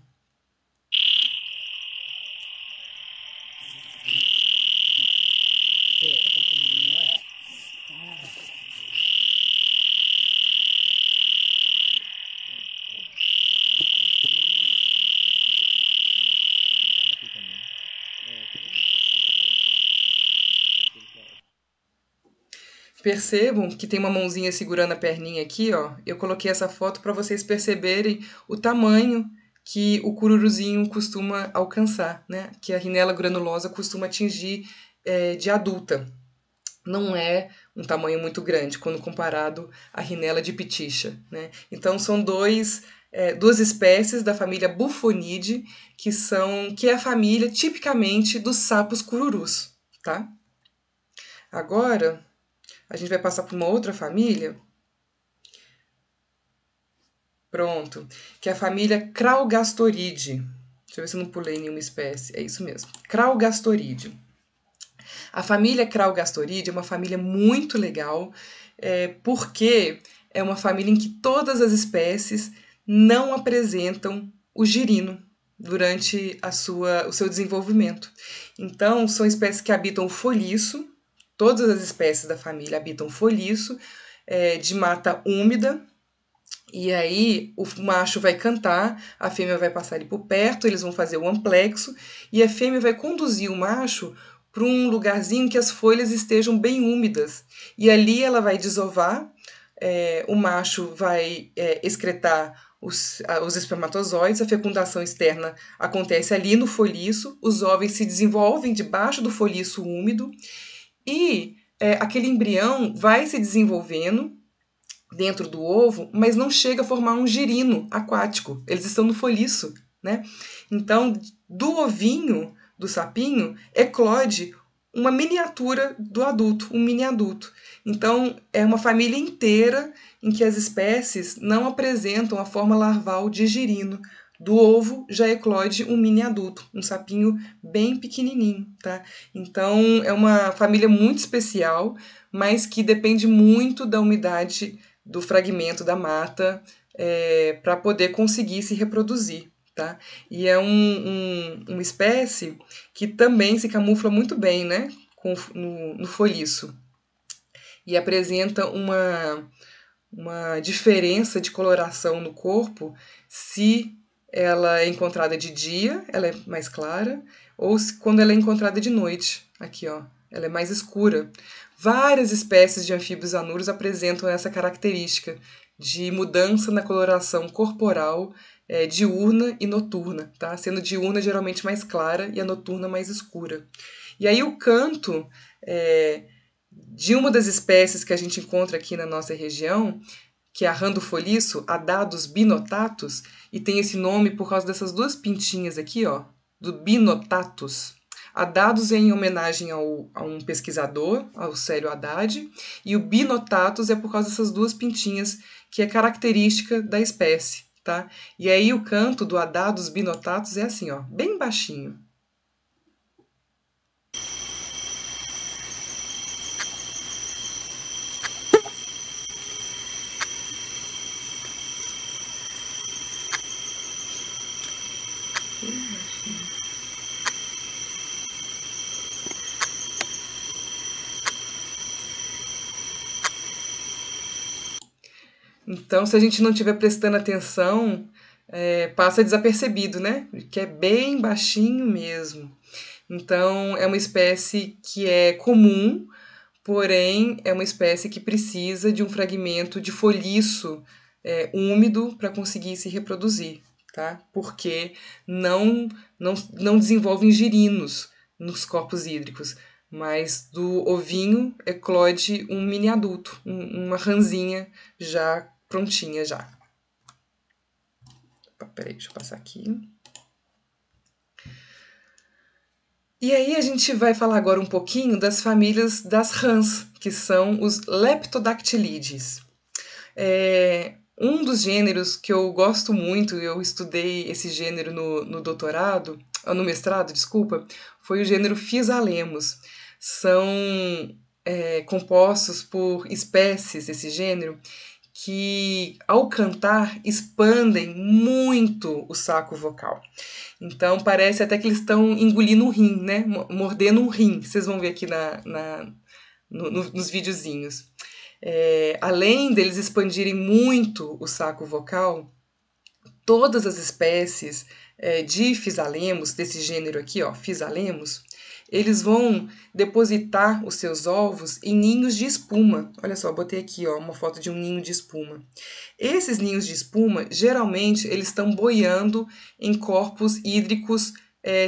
Percebam que tem uma mãozinha segurando a perninha aqui, ó. Eu coloquei essa foto para vocês perceberem o tamanho que o cururuzinho costuma alcançar, né? Que a Rhinella granulosa costuma atingir de adulta. Não é um tamanho muito grande quando comparado à Rhinella diptycha, né? Então são duas espécies da família Bufonidae que é a família tipicamente dos sapos cururus, tá? Agora a gente vai passar para uma outra família. Pronto. Que é a família Craugastoridae. Deixa eu ver se eu não pulei nenhuma espécie. É isso mesmo. Craugastoridae. A família Craugastoridae é uma família muito legal, porque é uma família em que todas as espécies não apresentam o girino durante o seu desenvolvimento. Então, são espécies que habitam o folhiço, todas as espécies da família habitam folhiço, de mata úmida, e aí o macho vai cantar, a fêmea vai passar ali por perto, eles vão fazer o amplexo, e a fêmea vai conduzir o macho para um lugarzinho que as folhas estejam bem úmidas. E ali ela vai desovar, o macho vai excretar os espermatozoides, a fecundação externa acontece ali no folhiço, os ovos se desenvolvem debaixo do folhiço úmido, e aquele embrião vai se desenvolvendo dentro do ovo, mas não chega a formar um girino aquático. Eles estão no folhiço, né? Então, do ovinho, do sapinho, eclode uma miniatura do adulto, um mini adulto. Então, é uma família inteira em que as espécies não apresentam a forma larval de girino. Do ovo já eclode um mini adulto, um sapinho bem pequenininho, tá? Então, é uma família muito especial, mas que depende muito da umidade do fragmento da mata para poder conseguir se reproduzir. Tá? E é uma espécie que também se camufla muito bem, né? No folhiço. E apresenta uma diferença de coloração no corpo se ela é encontrada de dia, ela é mais clara, ou quando ela é encontrada de noite. Aqui, ó, ela é mais escura. Várias espécies de anfíbios anuros apresentam essa característica de mudança na coloração corporal diurna e noturna, tá? Sendo diurna geralmente mais clara e a noturna mais escura. E aí o canto de uma das espécies que a gente encontra aqui na nossa região, que é a randofoliço, Adados binotatus, e tem esse nome por causa dessas duas pintinhas aqui, ó, do binotatus. Adados é em homenagem a um pesquisador, ao Célio Haddad, e o binotatus é por causa dessas duas pintinhas, que é característica da espécie, tá? E aí o canto do Adados binotatus é assim, ó, bem baixinho. Então, se a gente não estiver prestando atenção, passa desapercebido, né? Que é bem baixinho mesmo. Então, é uma espécie que é comum, porém é uma espécie que precisa de um fragmento de folhiço úmido para conseguir se reproduzir, tá? Porque não desenvolvem girinos nos corpos hídricos, mas do ovinho eclode um mini adulto, uma ranzinha já prontinha já. Peraí, deixa eu passar aqui. E aí a gente vai falar agora um pouquinho das famílias das rãs, que são os Leptodactylides. Um dos gêneros que eu gosto muito, eu estudei esse gênero no doutorado, no mestrado, desculpa, foi o gênero Physalemos. São compostos por espécies desse gênero que, ao cantar, expandem muito o saco vocal. Então, parece até que eles estão engolindo um rim, né? Mordendo um rim. Vocês vão ver aqui nos videozinhos. Além deles expandirem muito o saco vocal, todas as espécies de Physalemos, desse gênero aqui, ó, Physalemos, eles vão depositar os seus ovos em ninhos de espuma. Olha só, botei aqui ó, uma foto de um ninho de espuma. Esses ninhos de espuma, geralmente, eles estão boiando em corpos hídricos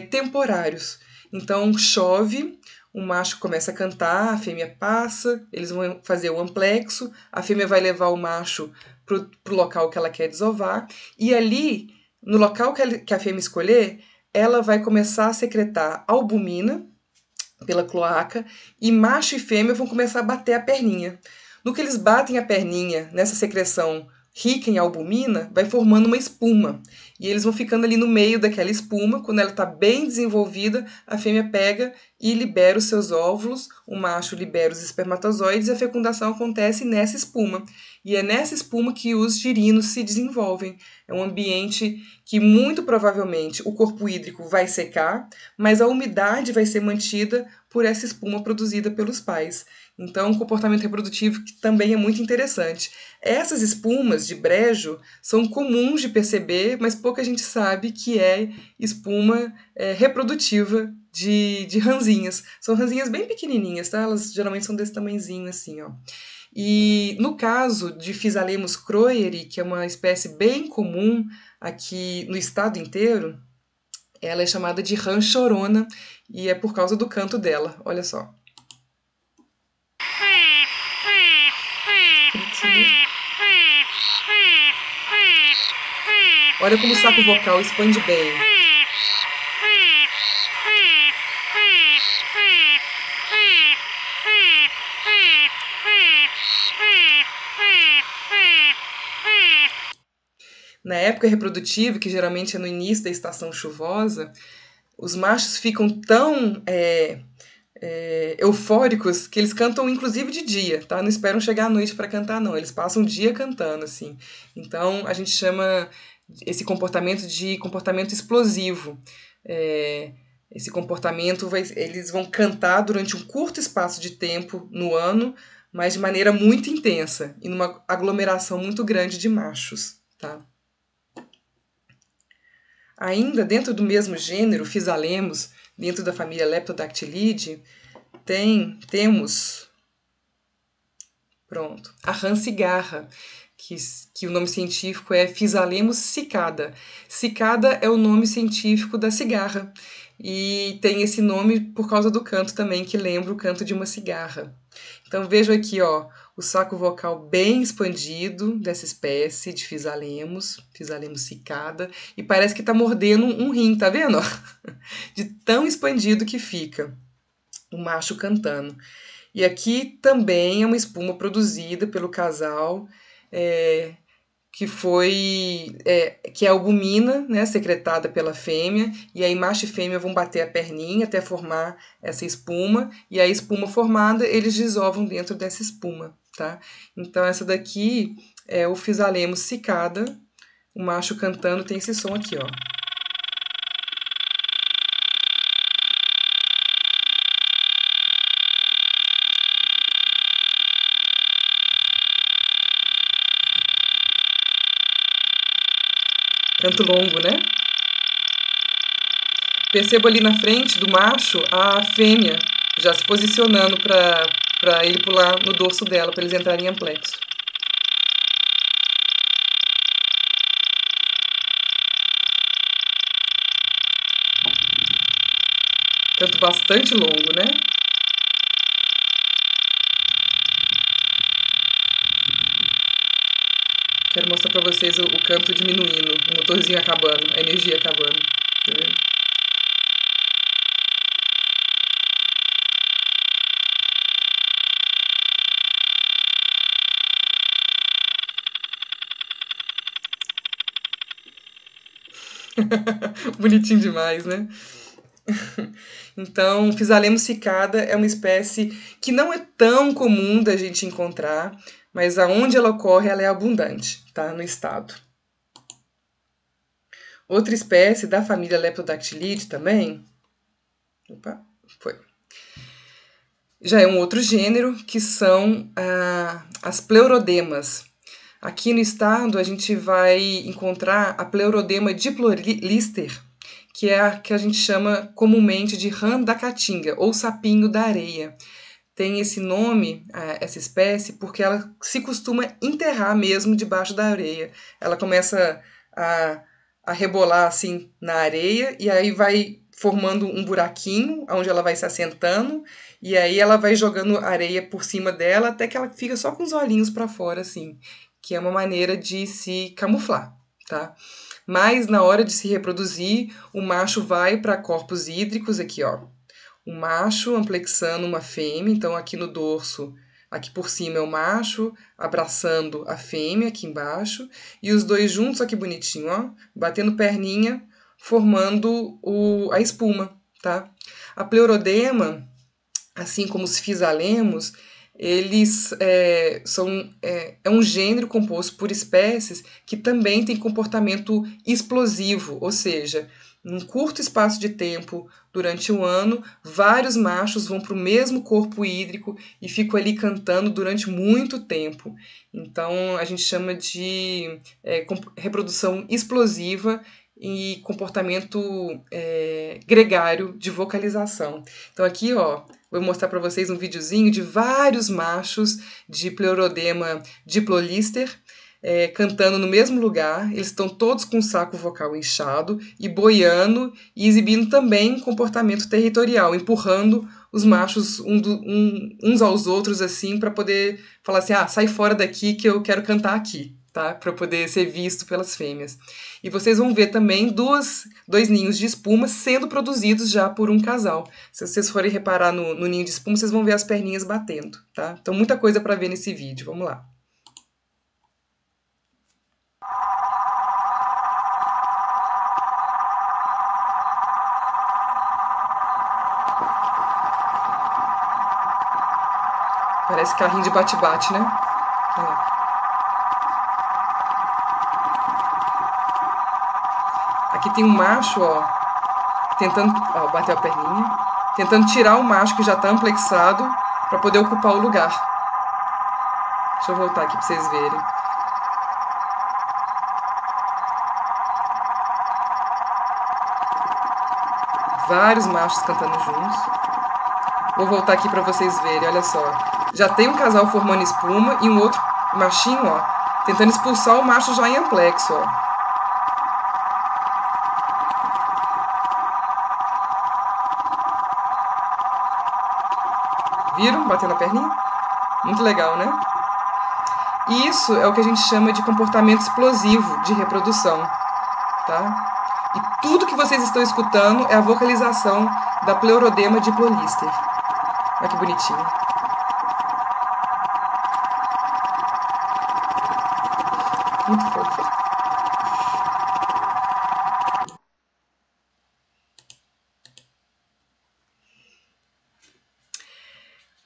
temporários. Então, chove, o macho começa a cantar, a fêmea passa, eles vão fazer o amplexo, a fêmea vai levar o macho para o local que ela quer desovar, e ali, no local que a fêmea escolher, ela vai começar a secretar albumina pela cloaca, e macho e fêmea vão começar a bater a perninha. No que eles batem a perninha, nessa secreção rica em albumina, vai formando uma espuma. E eles vão ficando ali no meio daquela espuma. Quando ela está bem desenvolvida, a fêmea pega e libera os seus óvulos, o macho libera os espermatozoides e a fecundação acontece nessa espuma. E é nessa espuma que os girinos se desenvolvem. É um ambiente que muito provavelmente o corpo hídrico vai secar, mas a umidade vai ser mantida por essa espuma produzida pelos pais. Então, um comportamento reprodutivo que também é muito interessante. Essas espumas de brejo são comuns de perceber, mas pouca gente sabe que é espuma reprodutiva de ranzinhas. São ranzinhas bem pequenininhas, tá? Elas geralmente são desse tamanhozinho assim, ó. E no caso de Physalemos croyeri, que é uma espécie bem comum aqui no estado inteiro, ela é chamada de rã chorona e é por causa do canto dela. Olha só. Olha como o saco vocal expande bem. Na época reprodutiva, que geralmente é no início da estação chuvosa, os machos ficam tão eufóricos que eles cantam inclusive de dia, tá? Não esperam chegar à noite para cantar, não. Eles passam o dia cantando, assim. Então, a gente chama esse comportamento de comportamento explosivo. Esse comportamento, eles vão cantar durante um curto espaço de tempo no ano, mas de maneira muito intensa e numa aglomeração muito grande de machos, tá? Ainda dentro do mesmo gênero, Physalemos, dentro da família Leptodactylidae, temos a rã cigarra, que o nome científico é Physalemos cicada. Cicada é o nome científico da cigarra, e tem esse nome por causa do canto também, que lembra o canto de uma cigarra. Então vejo aqui ó, o saco vocal bem expandido dessa espécie de Physalemos cicada, e parece que está mordendo um rim, tá vendo? De tão expandido que fica o macho cantando. E aqui também é uma espuma produzida pelo casal, que é albumina, né, secretada pela fêmea, e aí macho e fêmea vão bater a perninha até formar essa espuma, e a espuma formada eles desovam dentro dessa espuma, tá? Então essa daqui é o Physalemos cicada, o macho cantando tem esse som aqui, ó. Canto longo, né? Percebo ali na frente do macho a fêmea já se posicionando para ele pular no dorso dela, para eles entrarem em amplexo. Canto bastante longo, né? Quero mostrar pra vocês o canto diminuindo, o motorzinho acabando, a energia acabando. Tá vendo? Bonitinho demais, né? Então, Physalia cicada é uma espécie que não é tão comum da gente encontrar, mas aonde ela ocorre, ela é abundante, tá? No estado. Outra espécie da família Leptodactylidae também, opa, foi. Já é um outro gênero, que são as pleurodemas. Aqui no estado, a gente vai encontrar a pleurodema diplolister, que é a que a gente chama comumente de rã da caatinga, ou sapinho da areia. Tem esse nome, essa espécie, porque ela se costuma enterrar mesmo debaixo da areia. Ela começa a rebolar assim na areia e aí vai formando um buraquinho onde ela vai se assentando e aí ela vai jogando areia por cima dela até que ela fica só com os olhinhos para fora assim, que é uma maneira de se camuflar, tá? Mas na hora de se reproduzir, o macho vai para corpos hídricos aqui, ó. O macho amplexando uma fêmea, então aqui no dorso, aqui por cima é o macho abraçando a fêmea aqui embaixo, e os dois juntos, aqui bonitinho, ó, batendo perninha, formando a espuma, tá? A pleurodema, assim como os fisalemos, eles é um gênero composto por espécies que também tem comportamento explosivo, ou seja, num curto espaço de tempo, durante um ano, vários machos vão para o mesmo corpo hídrico e ficam ali cantando durante muito tempo. Então, a gente chama de reprodução explosiva e comportamento gregário de vocalização. Então, aqui, ó, vou mostrar para vocês um videozinho de vários machos de Pleurodema diplolister cantando no mesmo lugar. Eles estão todos com o saco vocal inchado e boiando e exibindo também comportamento territorial, empurrando os machos uns aos outros assim para poder falar assim, sai fora daqui que eu quero cantar aqui, tá? Para poder ser visto pelas fêmeas. E vocês vão ver também dois ninhos de espuma sendo produzidos já por um casal. Se vocês forem reparar no ninho de espuma, vocês vão ver as perninhas batendo, tá? Então, muita coisa para ver nesse vídeo. Vamos lá. Parece carrinho de bate-bate, né? Aqui tem um macho, ó, tentando, ó, bateu a perninha, tentando tirar o macho que já tá amplexado para poder ocupar o lugar. Deixa eu voltar aqui para vocês verem. Vários machos cantando juntos. Vou voltar aqui para vocês verem, olha só. Já tem um casal formando espuma e um outro machinho, ó, tentando expulsar o macho já em amplexo, ó. Viram? Batendo a perninha? Muito legal, né? E isso é o que a gente chama de comportamento explosivo de reprodução, tá? E tudo que vocês estão escutando é a vocalização da Pleurodema diplolister. Olha que bonitinho. Muito fofo.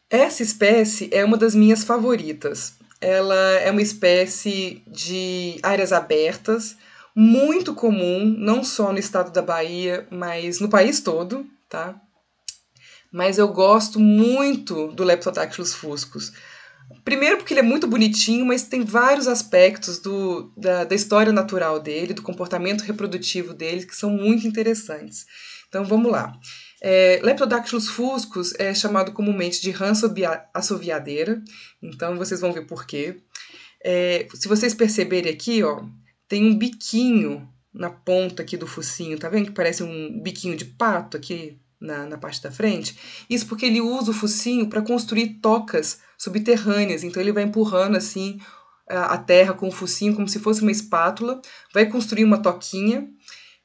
Essa espécie é uma das minhas favoritas. Ela é uma espécie de áreas abertas, muito comum, não só no estado da Bahia, mas no país todo, tá? Mas eu gosto muito do Leptodactylus fuscus. Primeiro porque ele é muito bonitinho, mas tem vários aspectos da história natural dele, do comportamento reprodutivo dele, que são muito interessantes. Então vamos lá. Leptodactylus fuscus é chamado comumente de rã assoviadeira, então vocês vão ver por quê. Se vocês perceberem aqui, ó, tem um biquinho na ponta aqui do focinho, tá vendo que parece um biquinho de pato aqui na parte da frente. Isso porque ele usa o focinho para construir tocas subterrâneas. Então ele vai empurrando assim a terra com o focinho como se fosse uma espátula, vai construir uma toquinha.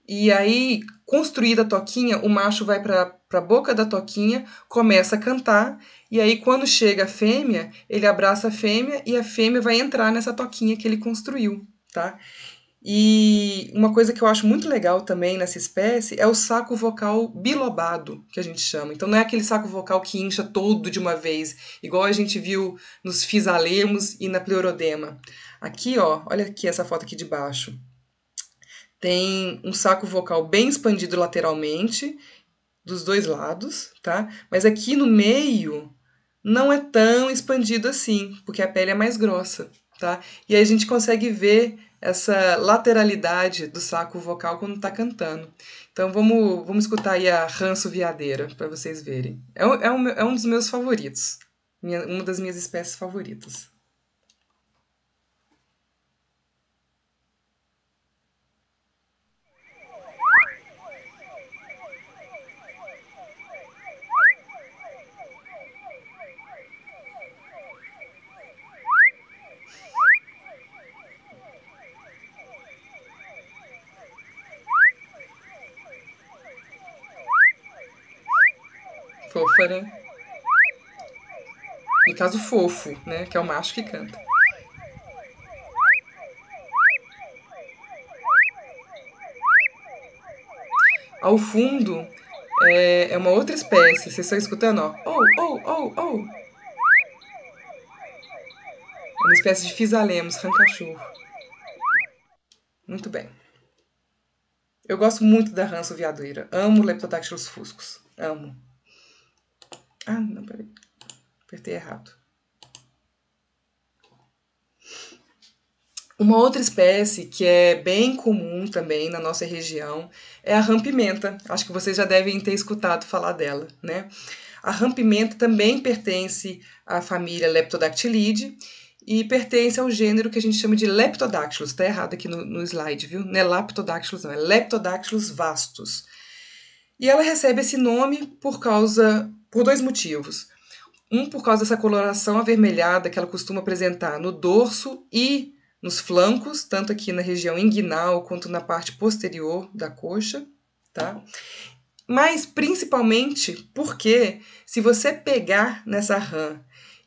E aí, construída a toquinha, o macho vai para a boca da toquinha, começa a cantar, e aí quando chega a fêmea, ele abraça a fêmea e a fêmea vai entrar nessa toquinha que ele construiu, tá? E uma coisa que eu acho muito legal também nessa espécie é o saco vocal bilobado, que a gente chama. Então não é aquele saco vocal que incha todo de uma vez, igual a gente viu nos fisalemos e na pleurodema. Aqui, ó, olha aqui essa foto aqui de baixo. Tem um saco vocal bem expandido lateralmente, dos dois lados, tá? Mas aqui no meio não é tão expandido assim, porque a pele é mais grossa, tá? E aí a gente consegue ver essa lateralidade do saco vocal quando tá cantando. Então vamos escutar aí a ranço viadeira para vocês verem. É um dos meus favoritos, uma das minhas espécies favoritas. Fofa, né? No caso, fofo, né? Que é o macho que canta. Ao fundo é uma outra espécie. Vocês estão escutando, ó? Oh, oh, oh, oh. É uma espécie de fisalemos, rancachorro. Muito bem. Eu gosto muito da ranço viadeira. Amo Leptodactylus fuscus. Amo. Ah, não, peraí. Apertei errado. Uma outra espécie que é bem comum também na nossa região é a rã-pimenta. Acho que vocês já devem ter escutado falar dela, né? A rã-pimenta também pertence à família Leptodactylidae e pertence ao gênero que a gente chama de Leptodactylus. Tá errado aqui no slide, viu? Não é Leptodactylus, não. É Leptodactylus vastus. E ela recebe esse nome por dois motivos. Um, por causa dessa coloração avermelhada que ela costuma apresentar no dorso e nos flancos, tanto aqui na região inguinal quanto na parte posterior da coxa, tá? Mas principalmente porque se você pegar nessa rã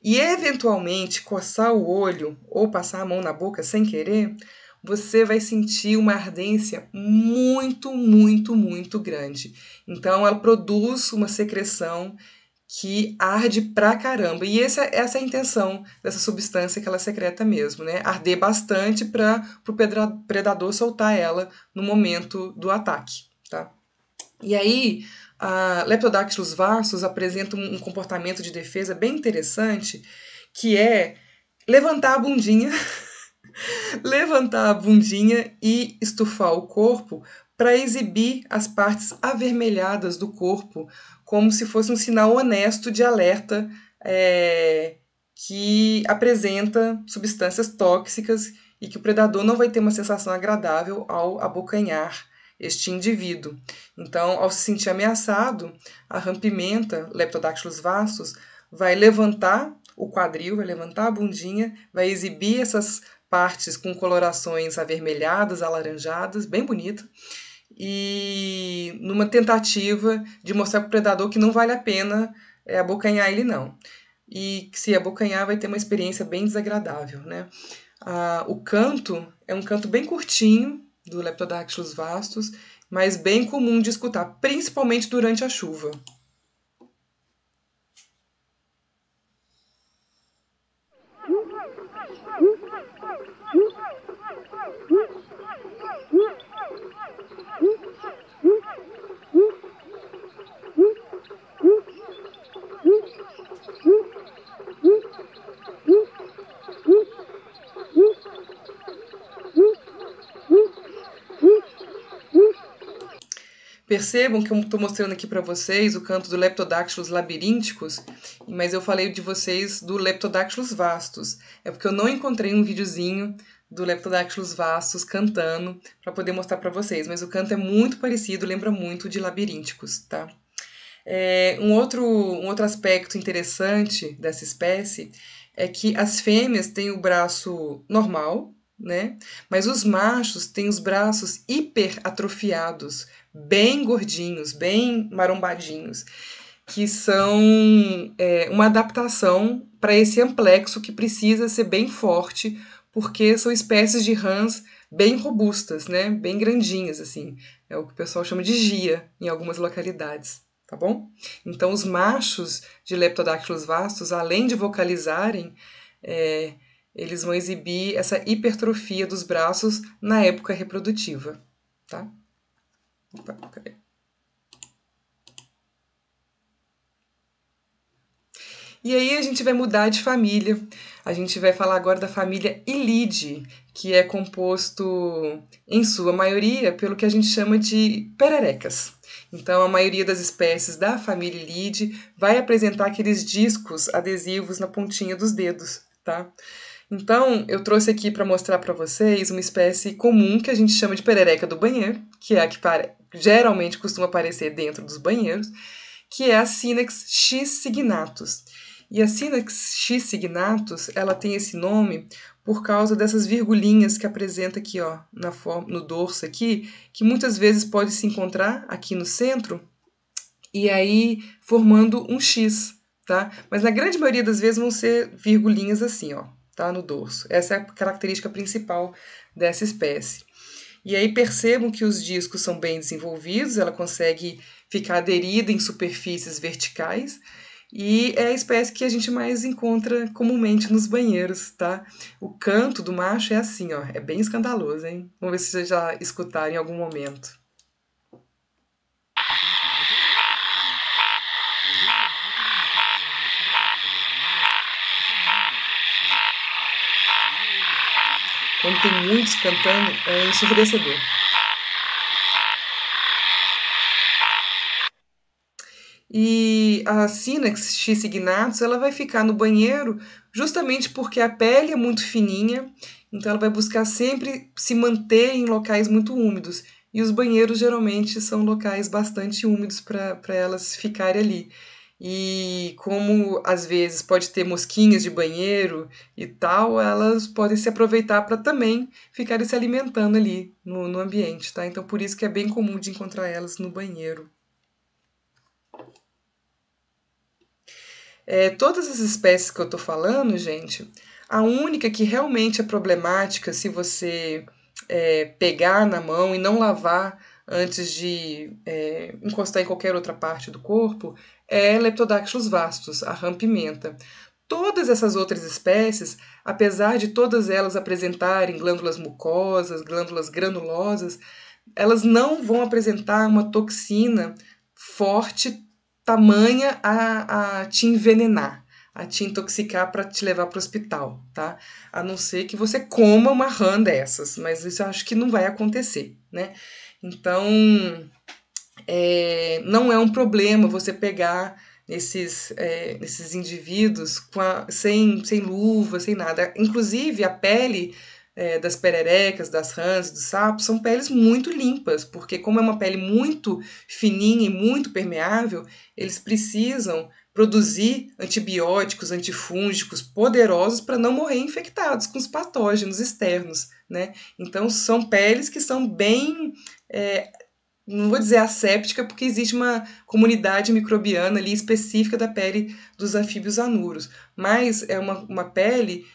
e eventualmente coçar o olho ou passar a mão na boca sem querer, você vai sentir uma ardência muito, muito, muito grande. Então ela produz uma secreção que arde pra caramba. E essa é a intenção dessa substância que ela secreta mesmo, né? Arder bastante para o predador soltar ela no momento do ataque, tá? E aí, a Leptodactylus vastus apresenta um comportamento de defesa bem interessante, que é levantar a bundinha, levantar a bundinha e estufar o corpo para exibir as partes avermelhadas do corpo, como se fosse um sinal honesto de alerta que apresenta substâncias tóxicas e que o predador não vai ter uma sensação agradável ao abocanhar este indivíduo. Então, ao se sentir ameaçado, a rã-pimenta, Leptodactylus vastus, vai levantar o quadril, vai levantar a bundinha, vai exibir essas partes com colorações avermelhadas, alaranjadas, bem bonito, e numa tentativa de mostrar para o predador que não vale a pena abocanhar ele não. E se abocanhar vai ter uma experiência bem desagradável, né? O canto é um canto bem curtinho do Leptodactylus vastus, mas bem comum de escutar, principalmente durante a chuva. Percebam que eu estou mostrando aqui para vocês o canto do Leptodactylus labirínticos, mas eu falei de vocês do Leptodactylus vastus. É porque eu não encontrei um videozinho do Leptodactylus vastus cantando para poder mostrar para vocês, mas o canto é muito parecido, lembra muito de labirínticos, tá? Um outro aspecto interessante dessa espécie é que as fêmeas têm o braço normal, né? Mas os machos têm os braços hiperatrofiados, bem gordinhos, bem marombadinhos, que são uma adaptação para esse amplexo que precisa ser bem forte, porque são espécies de rãs bem robustas, né? Bem grandinhas, assim. É o que o pessoal chama de gia em algumas localidades, tá bom? Então, os machos de Leptodáctilos vastos, além de vocalizarem, é, eles vão exibir essa hipertrofia dos braços na época reprodutiva, tá? Opa, cadê? E aí a gente vai mudar de família. A gente vai falar agora da família Illide, que é composto, em sua maioria, pelo que a gente chama de pererecas. Então, a maioria das espécies da família Illide vai apresentar aqueles discos adesivos na pontinha dos dedos, tá? Então, eu trouxe aqui para mostrar para vocês uma espécie comum que a gente chama de perereca do banheiro, que é a que geralmente costuma aparecer dentro dos banheiros, que é a Synax x signatus. E a Synax x signatus, ela tem esse nome por causa dessas virgulinhas que apresenta aqui, ó, no dorso aqui, que muitas vezes pode se encontrar aqui no centro e aí formando um X, tá? Mas na grande maioria das vezes vão ser virgulinhas assim, ó, tá? No dorso. Essa é a característica principal dessa espécie. E aí percebam que os discos são bem desenvolvidos, ela consegue ficar aderida em superfícies verticais e é a espécie que a gente mais encontra comumente nos banheiros, tá? O canto do macho é assim, ó, é bem escandaloso, hein? Vamos ver se vocês já escutaram em algum momento. Quando tem muitos cantando, é ensurdecedor. E a Synax x signatus, ela vai ficar no banheiro justamente porque a pele é muito fininha, então ela vai buscar sempre se manter em locais muito úmidos. E os banheiros geralmente são locais bastante úmidos para elas ficarem ali. E como às vezes pode ter mosquinhas de banheiro e tal, elas podem se aproveitar para também ficarem se alimentando ali no ambiente, tá? Então por isso que é bem comum de encontrar elas no banheiro. Todas as espécies que eu estou falando, gente, a única que realmente é problemática se você pegar na mão e não lavar antes de encostar em qualquer outra parte do corpo é Leptodactylus vastus, a rã-pimenta. Todas essas outras espécies, apesar de todas elas apresentarem glândulas mucosas, glândulas granulosas, elas não vão apresentar uma toxina forte tamanha a te envenenar, a te intoxicar para te levar para o hospital, tá? A não ser que você coma uma rã dessas, mas isso eu acho que não vai acontecer, né? Então, não é um problema você pegar nesses indivíduos sem luva, sem nada. Inclusive, a pele das pererecas, das rãs, dos sapos, são peles muito limpas, porque como é uma pele muito fininha e muito permeável, eles precisam produzir antibióticos, antifúngicos poderosos para não morrer infectados com os patógenos externos, né? Então, são peles que são bem não vou dizer asséptica, porque existe uma comunidade microbiana ali específica da pele dos anfíbios anuros, mas é uma pele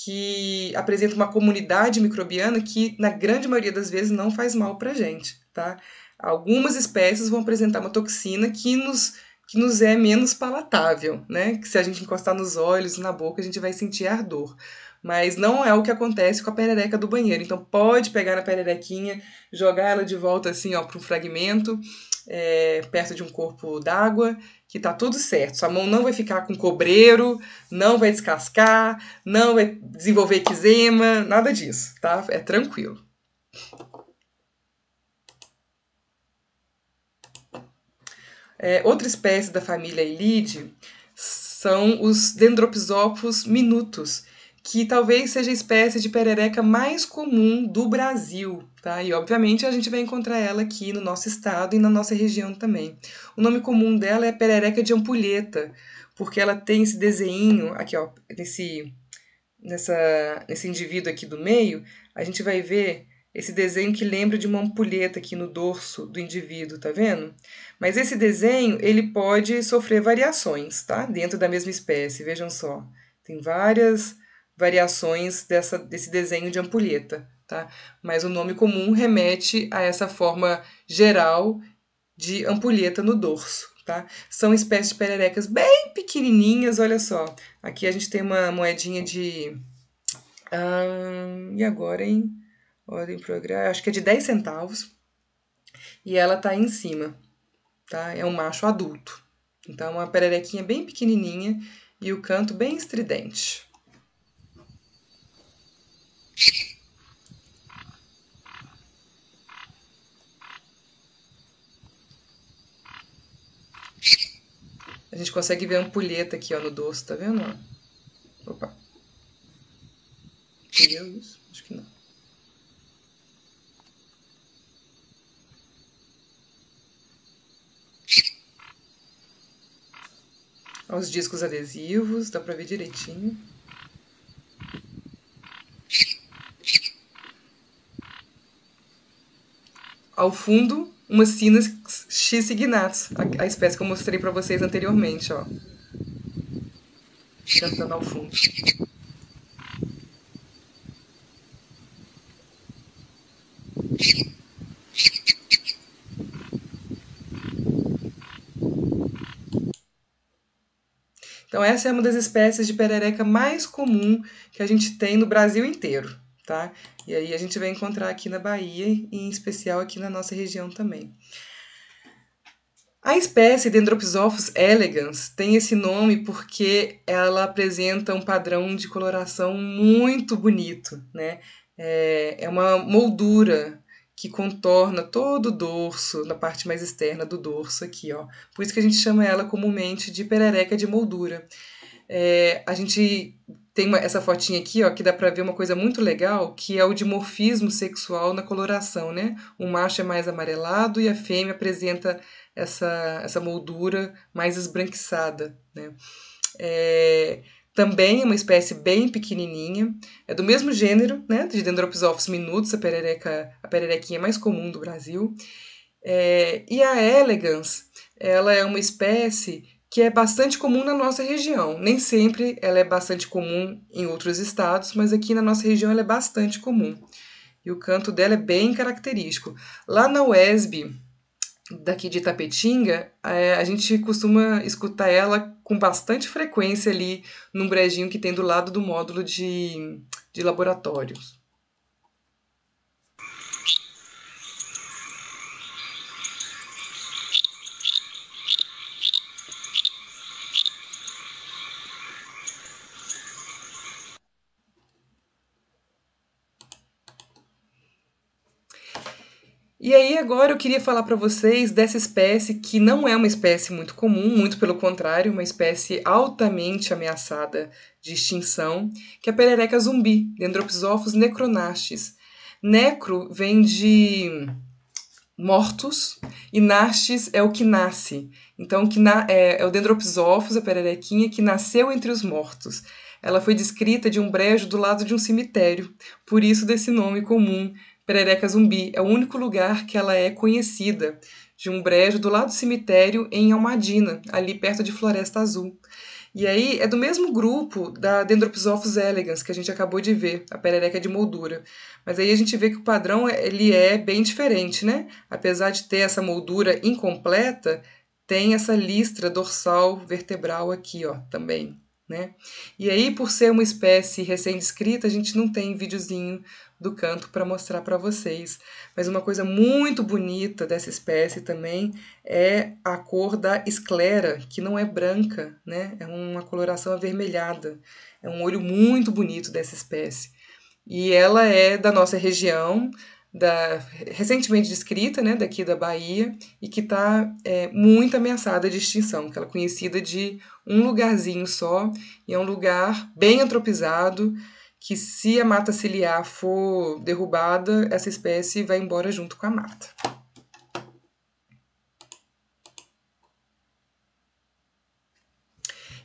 que apresenta uma comunidade microbiana que, na grande maioria das vezes, não faz mal para a gente, tá? Algumas espécies vão apresentar uma toxina que nos é menos palatável, né? Que se a gente encostar nos olhos, na boca, a gente vai sentir ardor. Mas não é o que acontece com a perereca do banheiro. Então pode pegar na pererequinha, jogar ela de volta assim, ó, para um fragmento, perto de um corpo d'água, que tá tudo certo. Sua mão não vai ficar com cobreiro, não vai descascar, não vai desenvolver eczema, nada disso, tá? É tranquilo. Outra espécie da família Elide são os Dendropisopus minutus, que talvez seja a espécie de perereca mais comum do Brasil, tá? E obviamente a gente vai encontrar ela aqui no nosso estado e na nossa região também. O nome comum dela é perereca de ampulheta, porque ela tem esse desenho aqui, ó, nesse indivíduo aqui do meio, a gente vai ver esse desenho que lembra de uma ampulheta aqui no dorso do indivíduo, tá vendo? Mas esse desenho, ele pode sofrer variações, tá? Dentro da mesma espécie, vejam só. Tem várias variações desse desenho de ampulheta, tá? Mas o nome comum remete a essa forma geral de ampulheta no dorso, tá? São espécies de pererecas bem pequenininhas, olha só. Aqui a gente tem uma moedinha de... e agora, hein? Ordem programa, acho que é de 10 centavos. E ela tá aí em cima, tá? É um macho adulto. Então, uma pererequinha bem pequenininha e o canto bem estridente. A gente consegue ver a ampulheta aqui, ó, no dorso, tá vendo? Opa. Entendeu isso? Acho que não. Ó, os discos adesivos, dá pra ver direitinho. Ao fundo, umas sinas X signatus, a espécie que eu mostrei pra vocês anteriormente, ó. Cantando ao fundo. Então, essa é uma das espécies de perereca mais comum que a gente tem no Brasil inteiro, tá? E aí a gente vai encontrar aqui na Bahia e em especial aqui na nossa região também. A espécie Dendropsisophus elegans tem esse nome porque ela apresenta um padrão de coloração muito bonito, né? É uma moldura que contorna todo o dorso, na parte mais externa do dorso aqui, ó. Por isso que a gente chama ela comumente de perereca de moldura. A gente tem essa fotinha aqui, ó, que dá pra ver uma coisa muito legal, que é o dimorfismo sexual na coloração, né? O macho é mais amarelado e a fêmea apresenta essa moldura mais esbranquiçada, né? Também é uma espécie bem pequenininha, é do mesmo gênero, né, de Dendropsisophus minutus, a pererequinha mais comum do Brasil. E a elegans, ela é uma espécie que é bastante comum na nossa região. Nem sempre ela é bastante comum em outros estados, mas aqui na nossa região ela é bastante comum. E o canto dela é bem característico. Lá na UESB, daqui de Itapetinga, a gente costuma escutar ela com bastante frequência ali num brejinho que tem do lado do módulo de laboratórios. E aí agora eu queria falar para vocês dessa espécie que não é uma espécie muito comum, muito pelo contrário, uma espécie altamente ameaçada de extinção, que é a perereca zumbi, Dendropsisophus necronastes. Necro vem de mortos e nastes é o que nasce. Então é o Dendropsisophus, a pererequinha, que nasceu entre os mortos. Ela foi descrita de um brejo do lado de um cemitério, por isso desse nome comum, perereca zumbi. É o único lugar que ela é conhecida, de um brejo do lado do cemitério em Almadina, ali perto de Floresta Azul. E aí é do mesmo grupo da Dendropsisophus elegans, que a gente acabou de ver, a perereca de moldura. Mas aí a gente vê que o padrão ele é bem diferente, né? Apesar de ter essa moldura incompleta, tem essa listra dorsal vertebral aqui, ó, também, né? E aí, por ser uma espécie recém-descrita, a gente não tem videozinho do canto para mostrar para vocês. Mas uma coisa muito bonita dessa espécie também é a cor da esclera, que não é branca, né? É uma coloração avermelhada. É um olho muito bonito dessa espécie. E ela é da nossa região, recentemente descrita, né, daqui da Bahia, e que está muito ameaçada de extinção, que ela é conhecida de um lugarzinho só, e é um lugar bem antropizado, que se a mata ciliar for derrubada, essa espécie vai embora junto com a mata.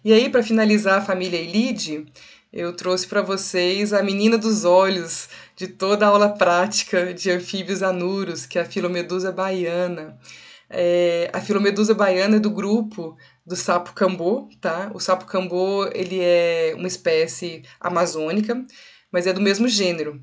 E aí, para finalizar a família Elide, eu trouxe para vocês a menina dos olhos de toda a aula prática de anfíbios anuros, que é a Filomedusa baiana. A Filomedusa baiana é do grupo do sapo cambô, tá? O sapo cambô, ele é uma espécie amazônica, mas é do mesmo gênero.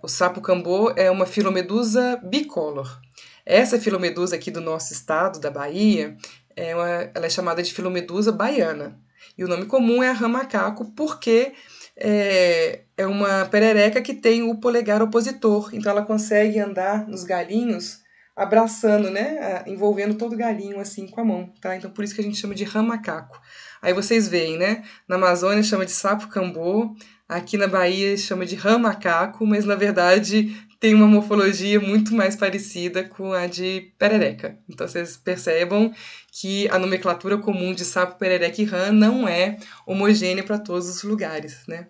O sapo cambô é uma Filomedusa bicolor. Essa Filomedusa aqui do nosso estado, da Bahia, ela é chamada de Filomedusa baiana. E o nome comum é a rã-macaco, porque é uma perereca que tem o polegar opositor. Então ela consegue andar nos galinhos abraçando, né? Envolvendo todo o galinho assim com a mão, tá? Então por isso que a gente chama de rã-macaco. Aí vocês veem, né? Na Amazônia chama de sapo cambô, aqui na Bahia chama de rã-macaco, mas na verdade tem uma morfologia muito mais parecida com a de perereca. Então vocês percebam que a nomenclatura comum de sapo, perereca e rã não é homogênea para todos os lugares, né?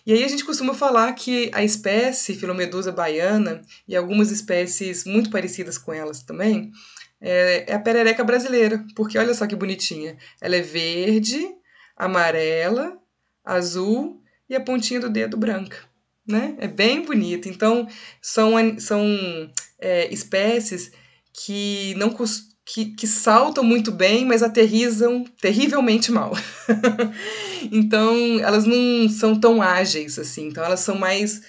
E aí a gente costuma falar que a espécie Filomedusa baiana e algumas espécies muito parecidas com elas também é a perereca brasileira, porque olha só que bonitinha. Ela é verde, amarela, azul e a pontinha do dedo branca, né? É bem bonita. Então são espécies que não que saltam muito bem, mas aterrissam terrivelmente mal. Então, elas não são tão ágeis assim. Então, elas são mais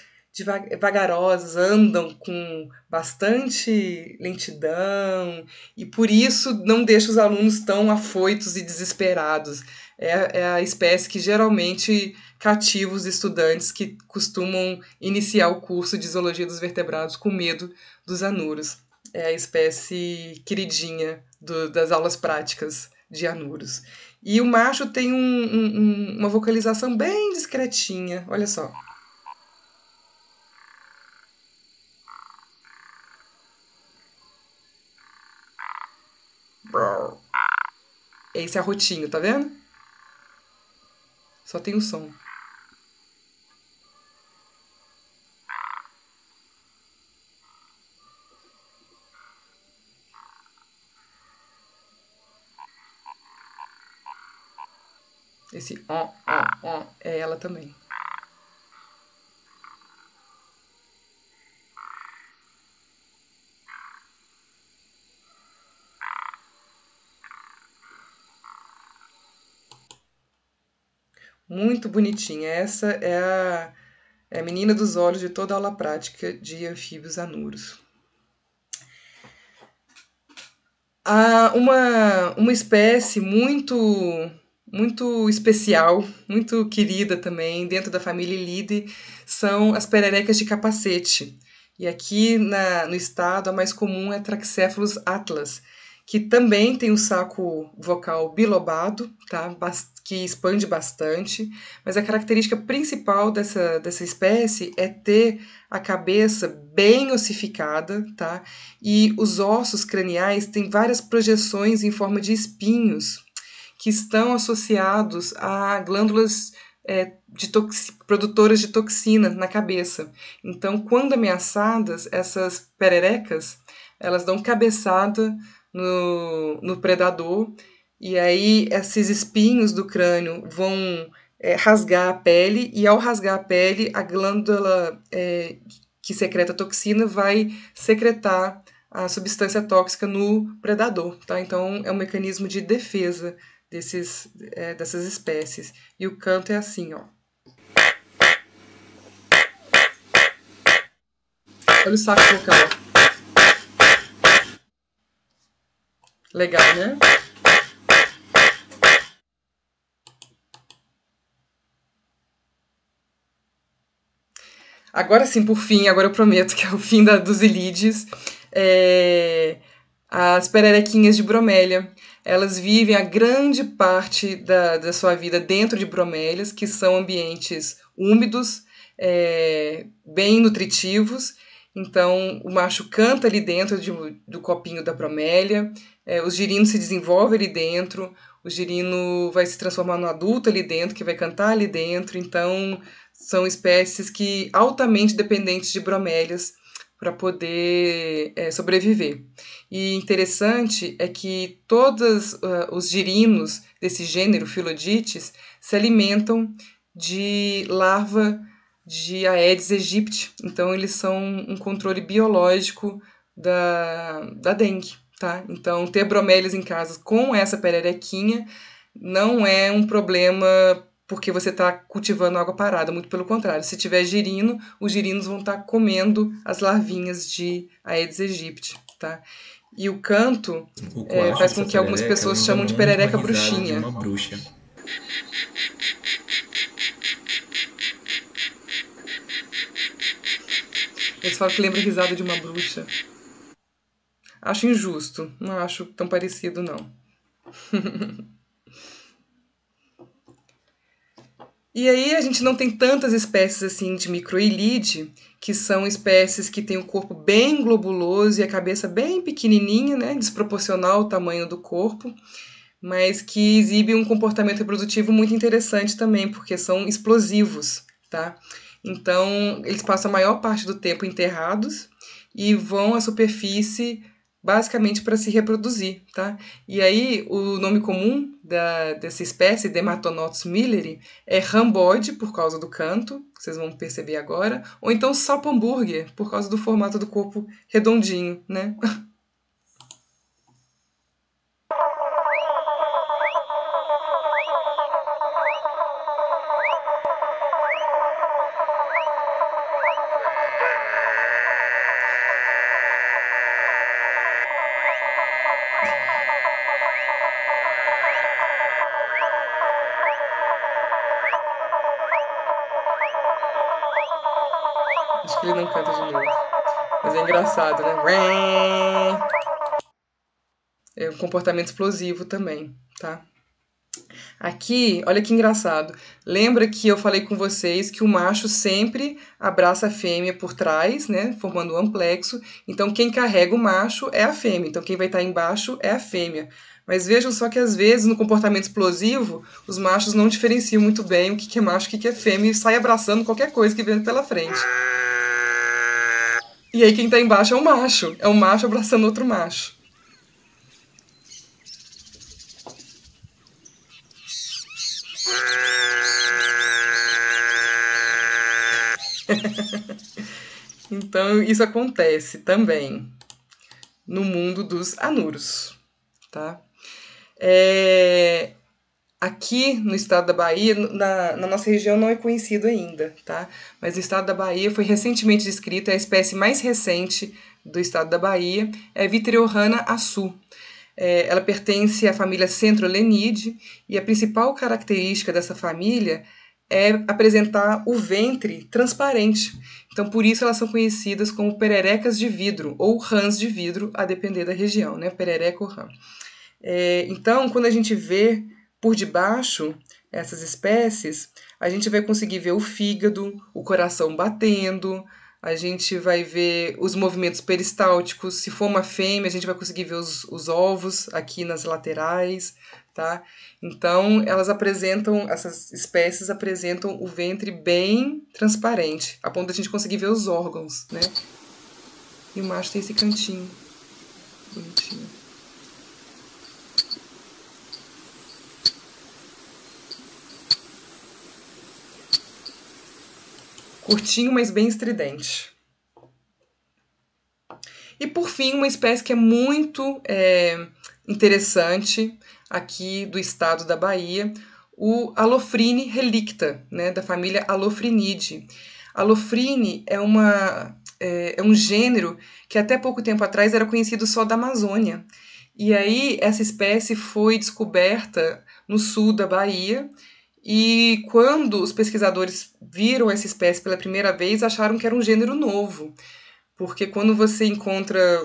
vagarosas, andam com bastante lentidão e por isso não deixa os alunos tão afoitos e desesperados. É a espécie que geralmente cativa os estudantes que costumam iniciar o curso de Zoologia dos Vertebrados com medo dos anuros. É a espécie queridinha das aulas práticas de anuros. E o macho tem uma vocalização bem discretinha, olha só. Esse é arrotinho, tá vendo? Só tem o som. Esse ó é ela também. Muito bonitinha. Essa é a menina dos olhos de toda a aula prática de anfíbios anuros. Há uma espécie muito especial, muito querida também, dentro da família Elide, são as pererecas de capacete. E aqui no estado, a mais comum é Traxéfalos atlas, que também tem um saco vocal bilobado, tá? Que expande bastante, mas a característica principal dessa espécie é ter a cabeça bem ossificada, tá? E os ossos craniais têm várias projeções em forma de espinhos, que estão associados a glândulas produtoras de toxina na cabeça. Então, quando ameaçadas, essas pererecas, elas dão cabeçada no predador, e aí esses espinhos do crânio vão rasgar a pele, e ao rasgar a pele, a glândula que secreta toxina vai secretar a substância tóxica no predador, tá? Então é um mecanismo de defesa dessas espécies. E o canto é assim, ó. Olha o saco vocal. Legal, né? Agora sim, por fim, agora eu prometo que é o fim dos ilídeos. As pererequinhas de bromélia. Elas vivem a grande parte da sua vida dentro de bromélias, que são ambientes úmidos, bem nutritivos, Então, o macho canta ali dentro do copinho da bromélia, o girino se desenvolve ali dentro, o girino vai se transformar no adulto ali dentro, que vai cantar ali dentro. Então, são espécies que altamente dependentes de bromélias para poder sobreviver. E interessante é que todos os girinos desse gênero, Phyllodytes, se alimentam de larva de Aedes aegypti. Então, eles são um controle biológico da dengue, tá? Então, ter bromélias em casa com essa pererequinha não é um problema porque você está cultivando água parada, muito pelo contrário. Se tiver girino, os girinos vão estar comendo as larvinhas de Aedes aegypti, tá? E o canto O coacho faz dessa com que algumas perereca pessoas lembra chamam de muito uma perereca risada de bruxinha. uma bruxa. Eles falam que lembra a risada de uma bruxa. Acho injusto, não acho tão parecido, não. E aí a gente não tem tantas espécies assim de microilide, que são espécies que têm o corpo bem globuloso e a cabeça bem pequenininha, né, desproporcional ao tamanho do corpo, mas que exibem um comportamento reprodutivo muito interessante também, porque são explosivos, tá? Então, eles passam a maior parte do tempo enterrados e vão à superfície basicamente para se reproduzir, tá? E aí, o nome comum dessa espécie, Dermatonotus milleri, é rambode, por causa do canto, que vocês vão perceber agora, ou então sapo hambúrguer, por causa do formato do corpo redondinho, né? Acho que ele não canta de novo. Mas é engraçado, né? É um comportamento explosivo também, tá? Aqui, olha que engraçado. Lembra que eu falei com vocês que o macho sempre abraça a fêmea por trás, né? Formando um amplexo. Então, quem carrega o macho é a fêmea. Então, quem vai estar embaixo é a fêmea. Mas vejam só que às vezes no comportamento explosivo, os machos não diferenciam muito bem o que é macho e o que é fêmea e sai abraçando qualquer coisa que vem pela frente. E aí quem tá embaixo é o macho abraçando outro macho. Então isso acontece também no mundo dos anuros, tá? Aqui no estado da Bahia, na nossa região não é conhecido ainda, tá? Mas no estado da Bahia foi recentemente descrita a espécie mais recente do estado da Bahia, é Vitreohrana assu. Ela pertence à família Centrolenidae e a principal característica dessa família é apresentar o ventre transparente. Então, por isso elas são conhecidas como pererecas de vidro ou rãs de vidro, a depender da região, né? Perereca ou rã. Então, quando a gente vê por debaixo essas espécies, a gente vai conseguir ver o fígado, o coração batendo, a gente vai ver os movimentos peristálticos. Se for uma fêmea, a gente vai conseguir ver os ovos aqui nas laterais, tá? Então, essas espécies apresentam o ventre bem transparente, a ponto de a gente conseguir ver os órgãos, né? E o macho tem esse cantinho bonitinho. Curtinho, mas bem estridente. E por fim, uma espécie que é muito interessante aqui do estado da Bahia, o Alofrine relicta, né, da família Alofrinidae. Alofrine é um gênero que até pouco tempo atrás era conhecido só da Amazônia. E aí essa espécie foi descoberta no sul da Bahia. E quando os pesquisadores viram essa espécie pela primeira vez, acharam que era um gênero novo, porque quando você encontra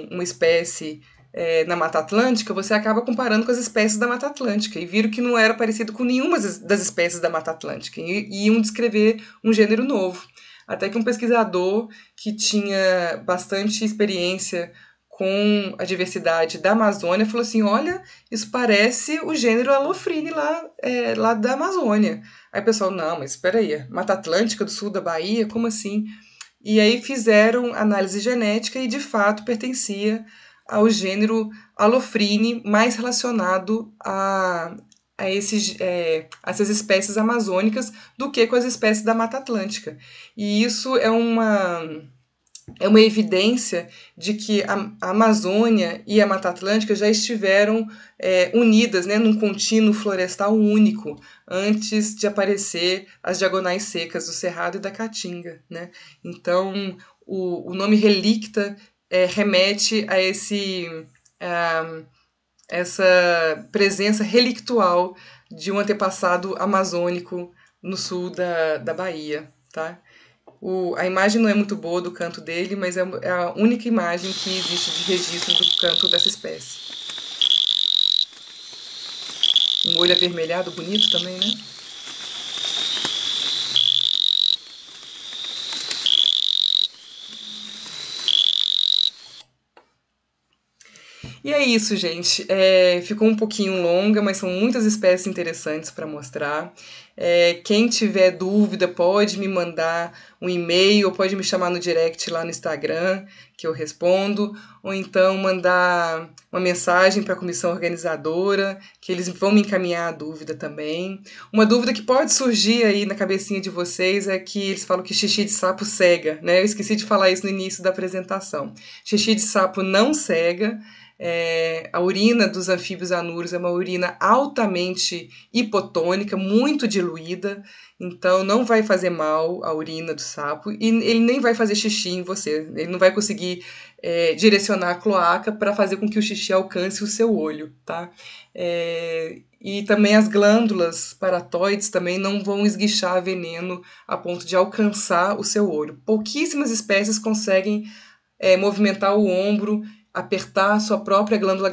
uma espécie na Mata Atlântica, você acaba comparando com as espécies da Mata Atlântica, e viram que não era parecido com nenhuma das espécies da Mata Atlântica, e iam descrever um gênero novo. Até que um pesquisador que tinha bastante experiência com a diversidade da Amazônia falou assim: olha, isso parece o gênero Alofrine lá da Amazônia. Aí o pessoal, não, mas espera aí, Mata Atlântica do sul da Bahia, como assim? E aí fizeram análise genética e de fato pertencia ao gênero Alofrine, mais relacionado a essas espécies amazônicas do que com as espécies da Mata Atlântica. E isso é uma evidência de que a Amazônia e a Mata Atlântica já estiveram unidas, né, num contínuo florestal único, antes de aparecer as diagonais secas do Cerrado e da Caatinga, né? Então, o nome relicta remete a essa presença relictual de um antepassado amazônico no sul da Bahia, tá? A imagem não é muito boa do canto dele, mas é a única imagem que existe de registro do canto dessa espécie. Um olho avermelhado, bonito também, né? E é isso, gente. Ficou um pouquinho longa, mas são muitas espécies interessantes para mostrar. Quem tiver dúvida pode me mandar um e-mail, ou pode me chamar no direct lá no Instagram, que eu respondo, ou então mandar uma mensagem para a comissão organizadora, que eles vão me encaminhar a dúvida também. Uma dúvida que pode surgir aí na cabecinha de vocês é que eles falam que xixi de sapo cega, né? Eu esqueci de falar isso no início da apresentação. Xixi de sapo não cega. A urina dos anfíbios anuros é uma urina altamente hipotônica, muito diluída, então não vai fazer mal a urina do sapo e ele nem vai fazer xixi em você, ele não vai conseguir direcionar a cloaca para fazer com que o xixi alcance o seu olho, tá? E também as glândulas paratóides também não vão esguichar veneno a ponto de alcançar o seu olho. Pouquíssimas espécies conseguem movimentar o ombro, apertar a sua própria glândula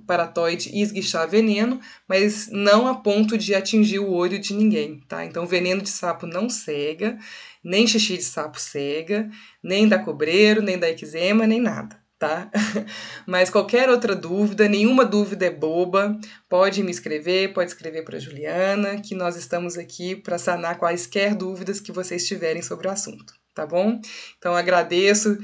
paratóide e esguichar veneno, mas não a ponto de atingir o olho de ninguém, tá? Então, veneno de sapo não cega, nem xixi de sapo cega, nem dá cobreiro, nem dá eczema, nem nada, tá? Mas qualquer outra dúvida, nenhuma dúvida é boba, pode me escrever, pode escrever para a Juliana, que nós estamos aqui para sanar quaisquer dúvidas que vocês tiverem sobre o assunto. Tá bom? Então agradeço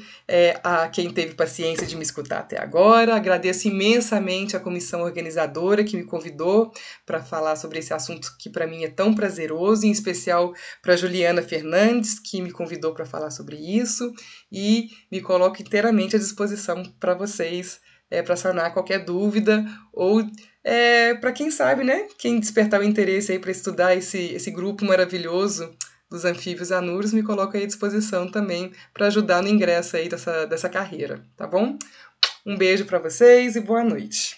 a quem teve paciência de me escutar até agora, agradeço imensamente a comissão organizadora que me convidou para falar sobre esse assunto que para mim é tão prazeroso, em especial para Juliana Fernandes, que me convidou para falar sobre isso, e me coloco inteiramente à disposição para vocês, para sanar qualquer dúvida, ou para quem sabe, né? Quem despertar o interesse aí para estudar esse grupo maravilhoso dos anfíbios anuros, me coloco aí à disposição também para ajudar no ingresso aí dessa carreira, tá bom? Um beijo para vocês e boa noite.